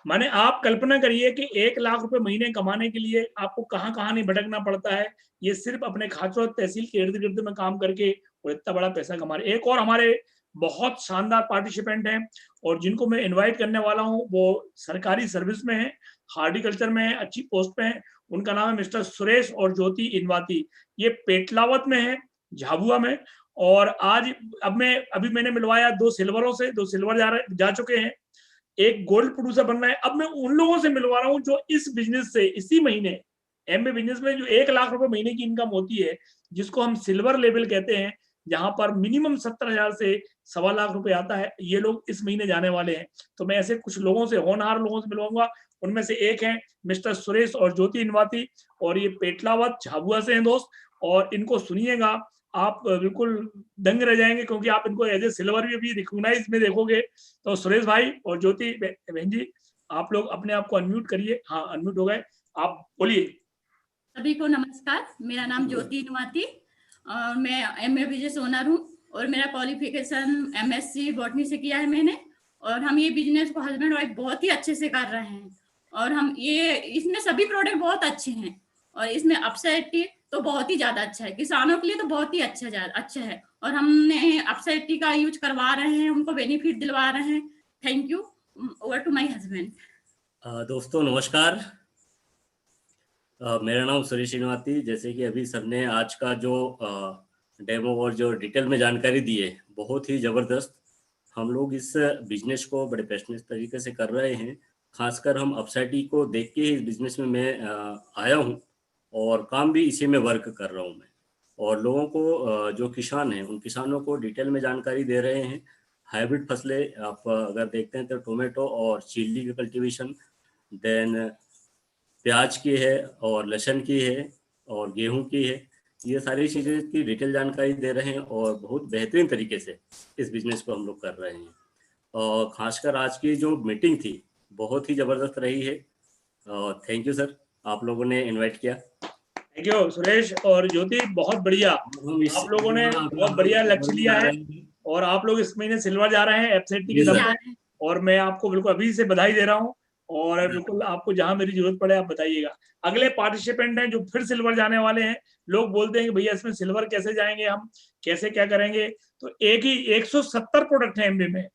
माने आप कल्पना करिए कि 1 लाख रुपए महीने कमाने के लिए आपको कहाँ कहाँ नहीं भटकना पड़ता है। ये सिर्फ अपने खाचरोद तहसील के इर्द गिर्द में काम करके और इतना बड़ा पैसा कमा रहे। एक और हमारे बहुत शानदार पार्टिसिपेंट हैं और जिनको मैं इनवाइट करने वाला हूँ, वो सरकारी सर्विस में है, हार्टिकल्चर में है, अच्छी पोस्ट पे है। उनका नाम है मिस्टर सुरेश और ज्योति इनवाती। ये पेटलावत में है, झाबुआ में। और आज अभी मैंने मिलवाया 2 सिल्वरों से, 2 सिल्वर जा चुके हैं, एक गोल्ड प्रोड्यूसर बनना है। अब मैं उन लोगों से मिलवा रहा हूँ जो इस बिजनेस से इसी महीने एमबे बिजनेस में जो 1 लाख रुपए महीने की इनकम होती है, जिसको हम सिल्वर लेवल कहते हैं, जहां पर मिनिमम 70,000 से 1.25 लाख रुपए आता है, ये लोग इस महीने जाने वाले हैं। तो मैं ऐसे कुछ लोगों से, होनहार लोगों से मिलवाऊंगा। उनमें से एक है मिस्टर सुरेश और ज्योति इनवाती और ये पेटलावत झाबुआ से हैं दोस्त। और इनको सुनिएगा, आप बिल्कुल दंग रह जाएंगे, क्योंकि आप इनको एज ए सिल्वर भी अभी रिकॉग्नाइज में देखोगे। तो सुरेश भाई और ज्योति बहन जी, आप लोग अपने आप को अनम्यूट करिए। हाँ, अनम्यूट हो गए, आप बोलिए। सभी को नमस्कार, मेरा नाम ज्योति इनवाती और मैं एमए बिजनेस ओनर हूँ और मेरा क्वालिफिकेशन एमएससी बॉटनी से किया है मैंने। और हम ये बिजनेस को हस्बैंड वाइफ बहुत ही अच्छे से कर रहे हैं और हम ये इसमें सभी प्रोडक्ट बहुत अच्छे हैं और इसमें अपसाइटी तो बहुत ही ज्यादा अच्छा है, किसानों के लिए तो बहुत ही अच्छा है और हमने अपसाइटी का यूज करवा रहे हैं, उनको बेनिफिट दिलवा रहे हैं। Thank you. Over to my husband. दोस्तों नमस्कार, मेरा नाम सुरेश इनवाती। जैसे कि अभी सर ने आज का जो डेमो और जो डिटेल में जानकारी दी है, बहुत ही ज़बरदस्त। हम लोग इस बिजनेस को बड़े पैशनेट तरीके से कर रहे हैं खासकर हम अपसाइटी को देख के ही इस बिजनेस में मैं आया हूँ और काम भी इसी में वर्क कर रहा हूँ मैं। और लोगों को जो किसान हैं उन किसानों को डिटेल में जानकारी दे रहे हैं। हाइब्रिड फसलें आप अगर देखते हैं तो टोमेटो और चिल्ली की कल्टीवेशन, देन प्याज की है और लहसुन की है और गेहूं की है। ये सारी चीज़ें की डिटेल जानकारी दे रहे हैं और बहुत बेहतरीन तरीके से इस बिजनेस को हम लोग कर रहे हैं। और खासकर आज की जो मीटिंग थी बहुत ही ज़बरदस्त रही है। थैंक यू सर, आप लोगों ने इनवाइट किया। थैंक यू सुरेश और ज्योति, बहुत बढ़िया। आप लोगों ने बहुत बढ़िया लक्ष्य लिया है और आप लोग इस महीने सिल्वर जा रहे हैं एफसेटी की तरफ से, और मैं आपको बिल्कुल अभी से बधाई दे रहा हूँ। और बिल्कुल आपको जहां मेरी जरूरत पड़े आप बताइएगा। अगले पार्टिसिपेंट हैं जो फिर सिल्वर जाने वाले हैं। लोग बोलते हैं कि भैया इसमें सिल्वर कैसे जाएंगे, हम कैसे क्या करेंगे। तो एक ही 170 प्रोडक्ट है एमबी में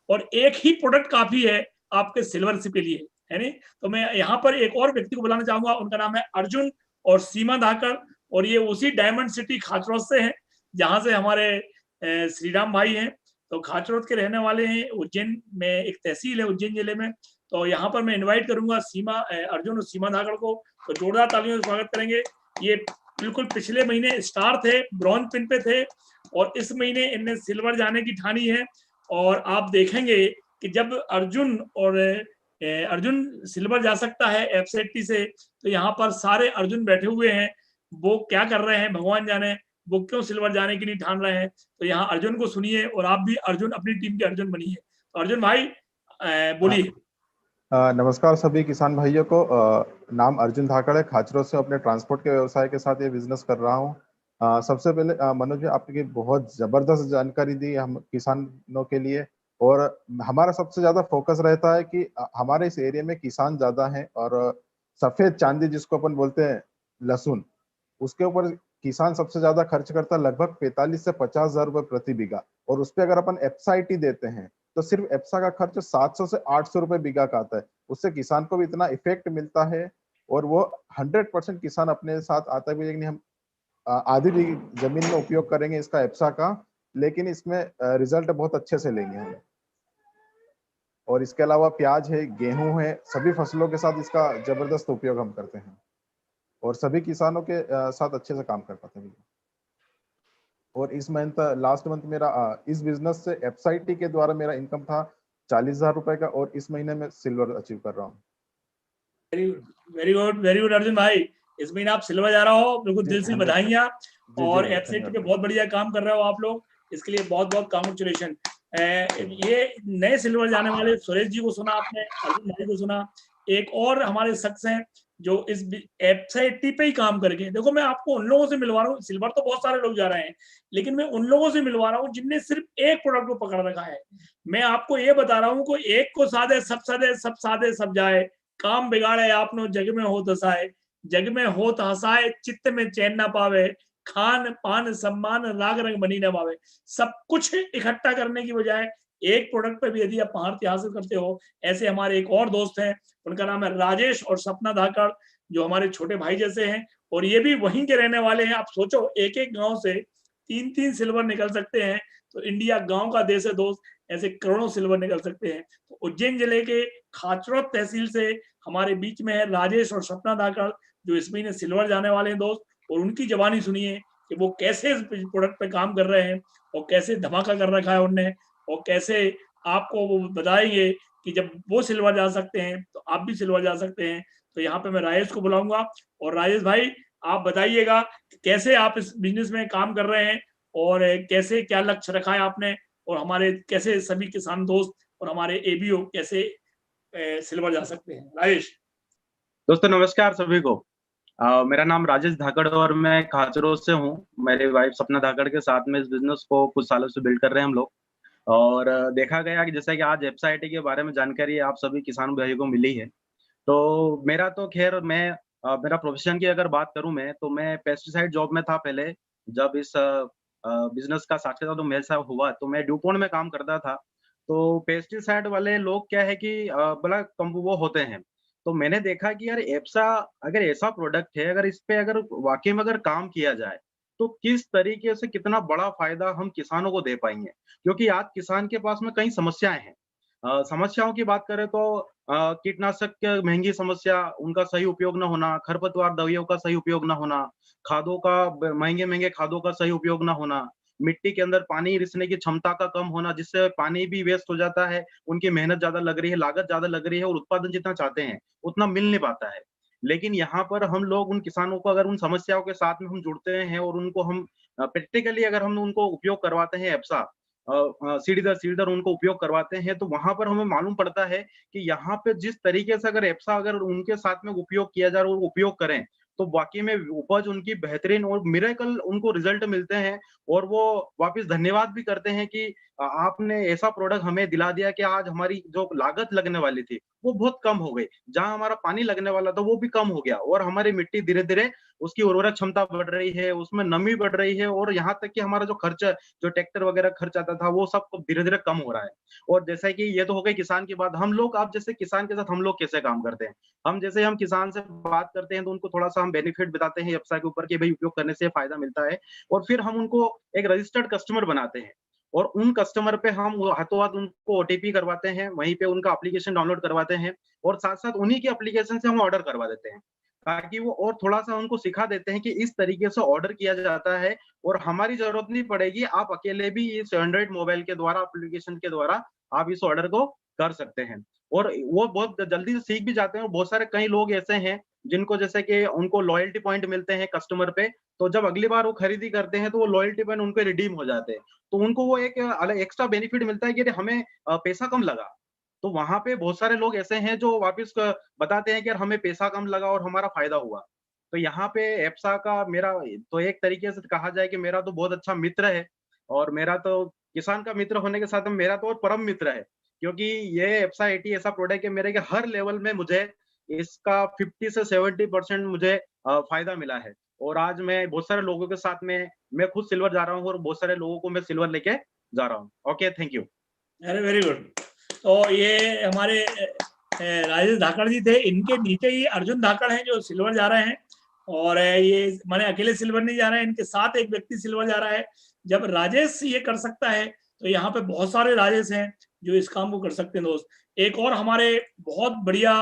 और एक ही प्रोडक्ट काफी है आपके सिल्वर के लिए, है नहीं। तो मैं यहाँ पर एक और व्यक्ति को बुलाना चाहूंगा, उनका नाम है अर्जुन और सीमा धाकड़, और ये उसी डायमंड सिटी खाचरोद से हैं जहां से हमारे श्रीराम भाई हैं। तो खाचरोद के रहने वाले हैं। उज्जैन में एक तहसील है उज्जैन जिले में। तो यहाँ पर मैं इन्वाइट करूंगा अर्जुन और सीमा धाकड़ को। तो जोरदार तालियों से स्वागत करेंगे। ये बिल्कुल पिछले महीने स्टार थे, ब्रॉन्ज पिन पे थे और इस महीने इनने सिल्वर जाने की ठानी है। और आप देखेंगे कि जब अर्जुन सिल्वर जा सकता है एफसेटी से, तो यहाँ पर सारे अर्जुन बैठे हुए हैं। वो क्या कर रहे हैं भगवान जाने, वो क्यों सिल्वर जाने के लिए ठान रहे हैं। तो यहाँ अर्जुन को सुनिए और आप भी अर्जुन, अपनी टीम के अर्जुन बनिए। तो अर्जुन भाई बोलिए। नमस्कार सभी किसान भाइयों को। नाम अर्जुन धाकड़ है, खाचरोद से अपने ट्रांसपोर्ट के व्यवसाय के साथ ये बिजनेस कर रहा हूँ। सबसे पहले मनोज जी, आपने बहुत जबरदस्त जानकारी दी हम किसानों के लिए। और हमारा सबसे ज्यादा फोकस रहता है कि हमारे इस एरिया में किसान ज्यादा हैं और सफेद चांदी जिसको अपन बोलते हैं लहसुन, उसके ऊपर किसान सबसे ज्यादा खर्च करता है, लगभग 45 से 50 हजार रुपए प्रति बीघा। और उस पर अगर अपन एफसाइटी देते हैं तो सिर्फ एप्सा का खर्च 700 से 800 रुपए बीघा का आता है। उससे किसान को भी इतना इफेक्ट मिलता है और वो 100% किसान अपने साथ आता है कि हम आधी भी जमीन में उपयोग करेंगे इसका एप्सा का, लेकिन इसमें रिजल्ट बहुत अच्छे से लेंगे हम। और इसके अलावा प्याज है, गेहूं है, सभी फसलों के साथ इसका जबरदस्त उपयोग हम करते हैं और सभी किसानों के साथ अच्छे से काम कर पाते हैं। और इस मंथ, लास्ट मंथ मेरा इस बिजनेस से एफसाइटी के द्वारा मेरा इनकम था 40,000 रुपए का और इस महीने में सिल्वर अचीव कर रहा हूँ। वेरी गुड अर्जुन भाई, इस महीने आप सिल्वर जा रहा हो, बिल्कुल दिल से बधाइयाँ। और एफसाइटी पे बहुत बढ़िया काम कर रहे हो आप लोग, इसके लिए बहुत बहुत कांग्रेचुलेशन। ये नए सिल्वर जाने वाले सुरेश जी को सुना आपने, अर्जुन भाई को सुना, एक और हमारे शख्स हैं जो इस एफसाइटी पे ही काम करके, देखो मैं आपको उन लोगों से मिलवा रहा हूँ। सिल्वर तो बहुत सारे लोग जा रहे हैं, लेकिन मैं उन लोगों से मिलवा रहा हूँ जिनने सिर्फ एक प्रोडक्ट को पकड़ रखा है। मैं आपको ये बता रहा हूँ को एक को साधे सब जाए, काम बिगाड़े आपनो जग में हो दसाए, जग में हो तो हसाए, चित्त में चैन ना पावे, खान पान सम्मान राग रंग बनी ना पावे। सब कुछ इकट्ठा करने की बजाय एक प्रोडक्ट पे भी यदि आप महारत हासिल करते हो, ऐसे हमारे एक और दोस्त हैं, उनका नाम है राजेश और सपना धाकड़, जो हमारे छोटे भाई जैसे हैं और ये भी वहीं के रहने वाले हैं। आप सोचो एक एक गांव से 3-3 सिल्वर निकल सकते हैं, तो इंडिया गांव का देश है दोस्त, ऐसे करोड़ों सिल्वर निकल सकते हैं। तो उज्जैन जिले के खाचरोद तहसील से हमारे बीच में है राजेश और सपना धाकड़, जो इस महीने सिल्वर जाने वाले हैं दोस्त। और उनकी जबानी सुनिए कि वो कैसे इस प्रोडक्ट पे काम कर रहे हैं और कैसे धमाका कर रखा है उनने, और कैसे आपको वो बताएंगे कि जब वो सिल्वर जा सकते हैं तो आप भी सिल्वर जा सकते हैं। तो यहाँ पे मैं राजेश को बुलाऊंगा। और राजेश भाई आप बताइएगा कैसे आप इस बिजनेस में काम कर रहे हैं और कैसे क्या लक्ष्य रखा है आपने, और हमारे कैसे सभी किसान दोस्त और हमारे एबीओ कैसे सिल्वर जा सकते हैं। राजेश। दोस्तों नमस्कार सभी को। मेरा नाम राजेश धाकड़ और मैं खाचरोद से हूँ। मेरे वाइफ सपना धाकड़ के साथ में इस बिजनेस को कुछ सालों से बिल्ड कर रहे हैं हम लोग। और देखा गया कि जैसा कि आज एफसाइटी के बारे में जानकारी आप सभी किसान भाइयों को मिली है, तो मेरा तो खैर मेरा प्रोफेशन की अगर बात करूं मैं, तो मैं पेस्टिसाइड जॉब में था पहले। जब इस बिजनेस का साक्षात्कार तो मेरे साथ हुआ, तो मैं ड्यूपॉन्ट में काम करता था। तो पेस्टिसाइड वाले लोग क्या है कि बड़ा कम वो होते हैं। तो मैंने देखा कि यार एप्सा अगर ऐसा प्रोडक्ट है, अगर इस पे अगर वाकई में अगर काम किया जाए तो किस तरीके से कितना बड़ा फायदा हम किसानों को दे पाएंगे। क्योंकि आज किसान के पास में कई समस्याएं हैं। समस्याओं की बात करें तो कीटनाशक की महंगी समस्या, उनका सही उपयोग न होना, खरपतवार दवाइयों का सही उपयोग न होना, खादों का महंगे-महंगे खादों का सही उपयोग न होना, मिट्टी के अंदर पानी रिसने की क्षमता का कम होना, जिससे पानी भी वेस्ट हो जाता है, उनकी मेहनत ज़्यादा लग रही है, लागत ज़्यादा लग रही है और उत्पादन जितना चाहते हैं, उतना मिल नहीं पाता है। लेकिन यहाँ पर हम लोग उन किसानों को अगर उन समस्याओं के साथ में हम जुड़ते हैं और उनको हम प्रैक्टिकली अगर हम उनको उपयोग करवाते हैं एप्सा, सीढ़ी दर उनको उपयोग करवाते हैं, तो वहाँ पर हमें मालूम पड़ता है कि यहाँ पे जिस तरीके से अगर एप्सा अगर उनके साथ में उपयोग किया जाए और वो उपयोग करें, तो वाक़ई में उपज उनकी बेहतरीन और मिरेकल उनको रिज़ल्ट मिलते हैं और वो वापस धन्यवाद भी करते हैं कि आपने ऐसा प्रोडक्ट हमें दिला दिया कि आज हमारी जो लागत लगने वाली थी, वो बहुत कम हो गई। जहाँ हमारा पानी लगने वाला था, वो भी कम हो गया और हमारी मिट्टी धीरे-धीरे उसकी उर्वरक क्षमता बढ़ रही है, उसमें नमी बढ़ रही है और यहाँ तक कि हमारा जो खर्च, जो ट्रैक्टर वगैरह खर्च आता था, वो सब धीरे-धीरे कम हो रहा है। और जैसा कि ये तो हो गई किसान की बात, हम लोग अब जैसे किसान के साथ हम लोग कैसे काम करते हैं? हम किसान से बात करते हैं, तो उनको थोड़ा-सा हम बेनिफिट बताते हैं एप्सा के ऊपर कि भई उपयोग करने से फ़ायदा मिलता है और फिर हम उनको एक रजिस्टर्ड कस्टमर बनाते हैं और उन कस्टमर पे हम वो हाथों-हाथ उनको ओटीपी करवाते हैं, वहीं पे उनका एप्लीकेशन डाउनलोड करवाते हैं और साथ-साथ उन्हीं की एप्लीकेशन से हम ऑर्डर करवा देते हैं। ताकि वो और थोड़ा-सा उनको सिखा देते हैं कि इस तरीके से ऑर्डर किया जाता है और हमारी ज़रूरत नहीं पड़ेगी, आप अकेले भी इस एंड्रॉइड मोबाइल के द्वारा, एप्लीकेशन के द्वारा आप इस ऑर्डर को कर सकते हैं। और वो बहुत जल्दी से सीख भी जाते हैं और बहुत सारे कई लोग ऐसे हैं, जिनको जैसे कि उनको लॉयल्टी पॉइंट मिलते हैं कस्टमर पे, तो जब अगली बार वो खरीदी करते हैं, तो वो लॉयल्टी पॉइंट उनपे रिडीम हो जाते हैं। तो उनको वो एक अलग एक्स्ट्रा बेनिफिट मिलता है कि अरे हमें पैसा कम लगा। तो वहाँ पे बहुत सारे लोग ऐसे हैं जो वापस बताते हैं कि यार हमें पैसा कम लगा और हमारा फ़ायदा हुआ। तो यहाँ पे एप्सा का मेरा तो एक तरीके से कहा जाए कि मेरा तो बहुत अच्छा मित्र है और मेरा तो किसान का मित्र होने के साथ में मेरा तो और परम मित्र है। क्योंकि ये एप्सा 80 ऐसा प्रोडक्ट है मेरे के हर लेवल में मुझे इसका 50 से 70% मुझे फ़ायदा मिला है। और आज मैं बहुत सारे लोगों के साथ में मैं खुद सिल्वर जा रहा हूँ और बहुत सारे लोगों को मैं सिल्वर लेके जा रहा हूँ। Okay, thank you. अरे वेरी गुड। तो ये हमारे राजेश धाकड़ जी थे, इनके नीचे ही अर्जुन धाकड़ हैं जो सिल्वर जा रहे हैं और ये माने अकेले सिल्वर नहीं जा रहे हैं, इनके साथ एक व्यक्ति सिल्वर जा रहा है। जब राजेश ये कर सकता है तो यहाँ पे बहुत सारे राजेश हैं जो इस काम को कर सकते हैं दोस्त। एक और हमारे बहुत बढ़िया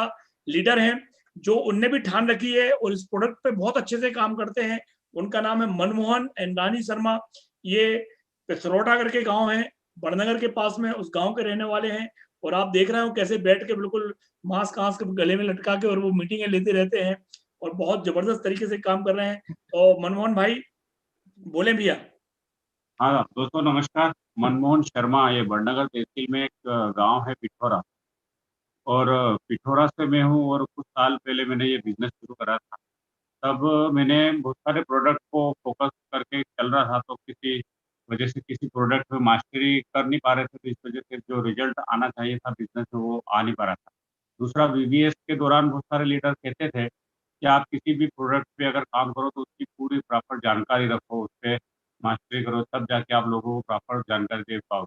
लीडर हैं जो उनने भी ठान रखी है और इस प्रोडक्ट पे बहुत अच्छे से काम करते हैं। उनका नाम है मनमोहन एंड रानी शर्मा। ये पिथरोटा करके गांव है, बड़नगर के पास में, उस गांव के रहने वाले हैं। और आप देख रहे हो कैसे बैठ के बिल्कुल मास्क के गले में लटका के और वो मीटिंगें लेते रहते हैं और बहुत जबरदस्त तरीके से काम कर रहे हैं। तो मनमोहन भाई बोले भैया। हाँ दोस्तों नमस्कार। मनमोहन शर्मा, ये बड़नगर तहसील में एक गांव है पिठौरा, और पिठौरा से मैं हूँ और कुछ साल पहले मैंने ये बिजनेस शुरू करा था। तब मैंने बहुत सारे प्रोडक्ट को फोकस करके चल रहा था, तो किसी वजह से किसी प्रोडक्ट पे मास्टरी कर नहीं पा रहे थे, तो इस वजह से जो रिजल्ट आना चाहिए था बिजनेस में वो आ नहीं पा रहा था। दूसरा, वीवीएस के दौरान बहुत सारे लीडर कहते थे कि आप किसी भी प्रोडक्ट पे अगर काम करो तो उसकी पूरी प्रॉपर जानकारी रखो, उस पर मास्टरी करो, तब जाके आप लोगों को प्रॉपर जानकारी दे पाओ।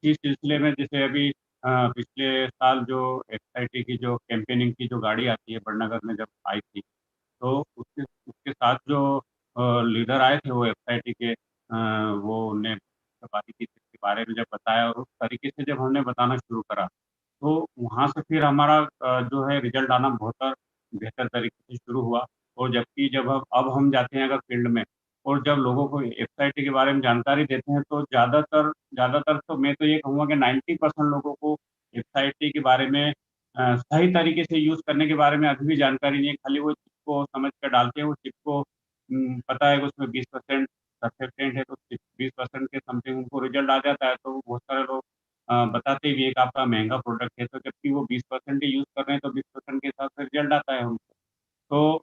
इसी सिलसिले में जैसे अभी पिछले साल जो एक्साइटी की जो कैंपेनिंग की जो गाड़ी आती है बड़नगर में जब आई थी, तो उसके उसके साथ जो लीडर आए थे वो एफआईटी के, वो उन्हें बारीकी से इसके बारे में जब बताया और उस तरीके से जब हमने बताना शुरू करा, तो वहाँ से फिर हमारा जो है रिजल्ट आना बहुत बेहतर तरीके से शुरू हुआ। और जबकि जब अब हम जाते हैं अगर फील्ड में और जब लोगों को एफआईटी के बारे में जानकारी देते हैं, तो ज़्यादातर तो मैं तो ये कहूँगा कि 90% लोगों को एफआईटी के बारे में सही तरीके से यूज़ करने के बारे में अभी भी जानकारी नहीं है। खाली वो चिप को समझ कर डालते हैं, वो चिप को पता है कि उसमें 20% सर्फेक्टेंट है, तो 20% के समथिंग उनको रिजल्ट आ जाता है। तो बहुत सारे लोग बताते भी है कि आपका महँगा प्रोडक्ट है, तो जबकि वो 20% ही यूज़ कर रहे हैं, तो 20% के हिसाब से रिजल्ट आता है उनको। तो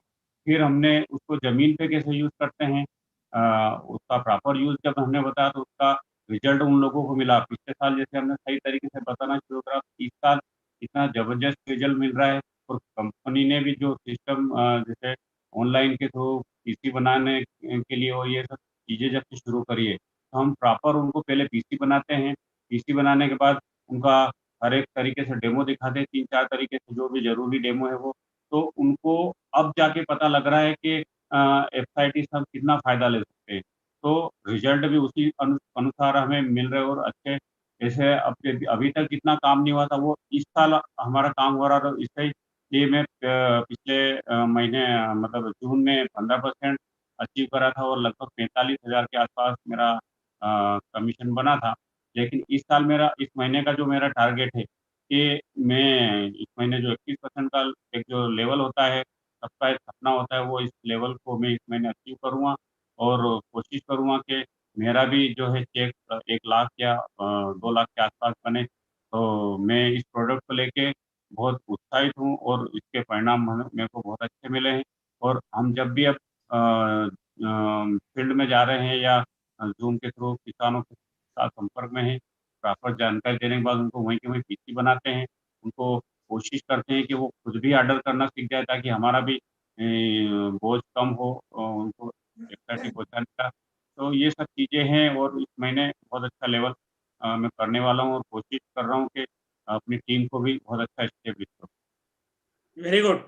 फिर हमने उसको ज़मीन पे कैसे यूज़ करते हैं, उसका प्रॉपर यूज़ जब हमने बताया तो उसका रिजल्ट उन लोगों को मिला। पिछले साल जैसे हमने सही तरीके से बताना शुरू करा, इस साल इतना ज़बरदस्त रिजल्ट मिल रहा है। और कंपनी ने भी जो सिस्टम जैसे ऑनलाइन के थ्रू पीसी बनाने के लिए और ये सब चीज़ें जब से शुरू करी है, तो हम प्रॉपर उनको पहले पीसी बनाते हैं। पीसी बनाने के बाद उनका हर एक तरीके से डेमो दिखाते हैं, 3-4 तरीके से जो भी ज़रूरी डेमो है वो। तो उनको अब जाके पता लग रहा है कि एफआईटी से हम कितना फ़ायदा ले सकते हैं। तो रिजल्ट भी उसी अनुसार हमें मिल रहे और अच्छे ऐसे अभी तक जितना काम नहीं हुआ था वो इस साल हमारा काम हो रहा था। इससे ये मैं पिछले महीने मतलब जून में 15% अचीव करा था और लगभग 45,000 के आसपास मेरा कमीशन बना था। लेकिन इस साल मेरा इस महीने का जो मेरा टारगेट है कि मैं इस महीने जो 21% का एक जो लेवल होता है, सबका एक सपना होता है, वो इस लेवल को मैं इस महीने अचीव करूँगा और कोशिश करूँगा कि मेरा भी जो है चेक 1 लाख या 2 लाख के आसपास बने। तो मैं इस प्रोडक्ट को लेके बहुत उत्साहित हूँ और इसके परिणाम मेरे को बहुत अच्छे मिले हैं। और हम जब भी अब फील्ड में जा रहे हैं या ज़ूम के थ्रू किसानों के साथ संपर्क में हैं, प्रॉपर जानकारी देने के बाद उनको वहीं के वहीं पीसी बनाते हैं। उनको कोशिश करते हैं कि वो खुद भी ऑर्डर करना सीख जाए ताकि हमारा भी बोझ कम हो उनको वेबसाइट तक पहुँचाने का। तो ये सब चीज़ें हैं और इस महीने बहुत अच्छा लेवल मैं करने वाला हूँ और कोशिश कर रहा हूँ कि अपनी टीम को भी बहुत अच्छा एस्टेब्लिश करूँ। वेरी गुड,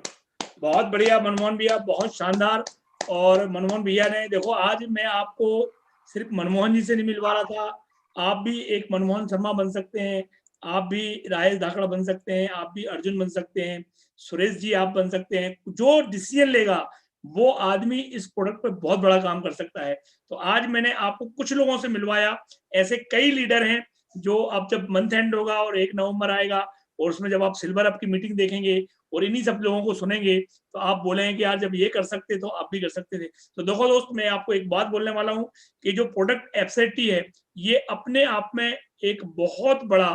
बहुत बढ़िया मनमोहन भैया, बहुत शानदार। और मनमोहन भैया ने देखो, आज मैं आपको सिर्फ मनमोहन जी से नहीं मिलवा रहा था, आप भी एक मनमोहन शर्मा बन सकते हैं, आप भी राजेश धाकड़ बन सकते हैं, आप भी अर्जुन बन सकते हैं, सुरेश जी आप बन सकते हैं। जो डिसीजन लेगा वो आदमी इस प्रोडक्ट पे बहुत बड़ा काम कर सकता है। तो आज मैंने आपको कुछ लोगों से मिलवाया, ऐसे कई लीडर हैं जो अब जब मंथ एंड होगा और 1 नवंबर आएगा और उसमें जब आप सिल्वर अप की मीटिंग देखेंगे और इन्हीं सब लोगों को सुनेंगे तो आप बोलेंगे कि यार जब ये कर सकते तो आप भी कर सकते थे। तो देखो दोस्त, मैं आपको एक बात बोलने वाला हूँ कि जो प्रोडक्ट एफसेटी है ये अपने आप में एक बहुत बड़ा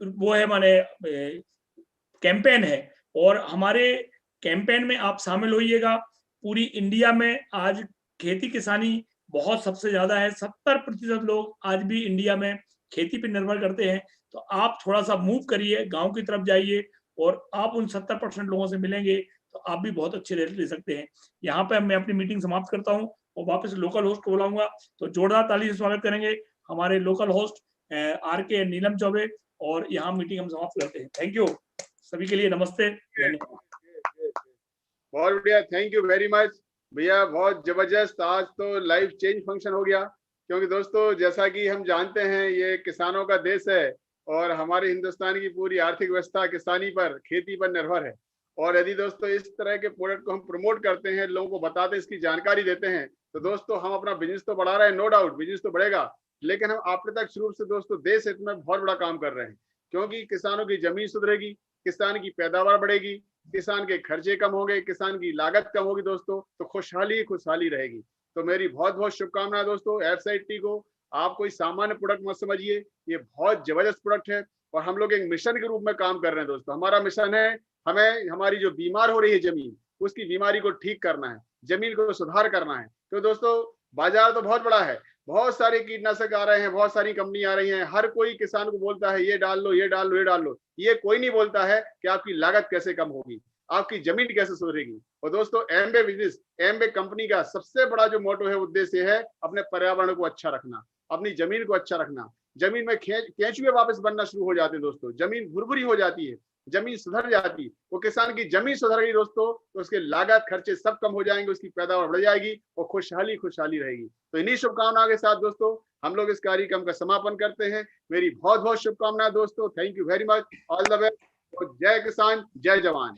वो है, माने कैंपेन है। और हमारे कैंपेन में आप शामिल होइएगा। पूरी इंडिया में आज खेती किसानी बहुत सबसे ज्यादा है, 70% लोग आज भी इंडिया में खेती पर निर्भर करते हैं। तो आप थोड़ा सा मूव करिए, गांव की तरफ जाइए और आप उन 70% लोगों से मिलेंगे तो आप भी बहुत अच्छे रेट ले सकते हैं। यहाँ पे मैं अपनी मीटिंग समाप्त करता हूँ और वापस लोकल होस्ट को बुलाऊंगा। तो जोरदार ताली से स्वागत करेंगे हमारे लोकल होस्ट RK नीलम चौबे, और यहाँ मीटिंग हम समाप्त करते हैं। थैंक यू सभी के लिए, नमस्ते, धन्यवाद। बहुत बढ़िया, थैंक यू वेरी मच भैया, बहुत जबरदस्त। आज तो लाइफ चेंज फंक्शन हो गया, क्योंकि दोस्तों जैसा कि हम जानते हैं ये किसानों का देश है और हमारे हिंदुस्तान की पूरी आर्थिक व्यवस्था किसानी पर, खेती पर निर्भर है। और यदि दोस्तों इस तरह के प्रोडक्ट को हम प्रमोट करते हैं, लोगों को बताते हैं, इसकी जानकारी देते हैं, तो दोस्तों हम अपना बिजनेस तो बढ़ा रहे हैं, नो डाउट बिजनेस तो बढ़ेगा, लेकिन हम अप्रत्यक्ष रूप से दोस्तों देश हित में बहुत बड़ा काम कर रहे हैं। क्योंकि किसानों की जमीन सुधरेगी, किसान की पैदावार बढ़ेगी, किसान के खर्चे कम होंगे, किसान की लागत कम होगी दोस्तों, तो खुशहाली खुशहाली रहेगी। तो मेरी बहुत बहुत शुभकामनाएं दोस्तों। एफसाइटी को आप कोई सामान्य प्रोडक्ट मत समझिए, ये बहुत जबरदस्त प्रोडक्ट है और हम लोग एक मिशन के रूप में काम कर रहे हैं दोस्तों। हमारा मिशन है, हमें हमारी जो बीमार हो रही है जमीन, उसकी बीमारी को ठीक करना है, जमीन को सुधार करना है। तो दोस्तों बाजार तो बहुत बड़ा है, बहुत सारे कीटनाशक आ रहे हैं, बहुत सारी कंपनी आ रही हैं, हर कोई किसान को बोलता है ये डाल लो, ये डाल लो, ये डाल लो। ये कोई नहीं बोलता है कि आपकी लागत कैसे कम होगी, आपकी जमीन कैसे सुधरेगी। और दोस्तों एमबे बिजनेस, एमबे कंपनी का सबसे बड़ा जो मोटो है, उद्देश्य है अपने पर्यावरण को अच्छा रखना, अपनी जमीन को अच्छा रखना। जमीन में केंचुए वापस बनना शुरू हो जाते हैं दोस्तों, जमीन भुरभुरी हो जाती है, जमीन सुधर जाती है। वो किसान की जमीन सुधर गई दोस्तों तो उसके लागत खर्चे सब कम हो जाएंगे, उसकी पैदावार बढ़ जाएगी और खुशहाली खुशहाली रहेगी। तो इन्हीं शुभकामनाओं के साथ दोस्तों हम लोग इस कार्यक्रम का समापन करते हैं। मेरी बहुत बहुत शुभकामनाएं दोस्तों, thank you very much, all the best. जय किसान, जय जवान।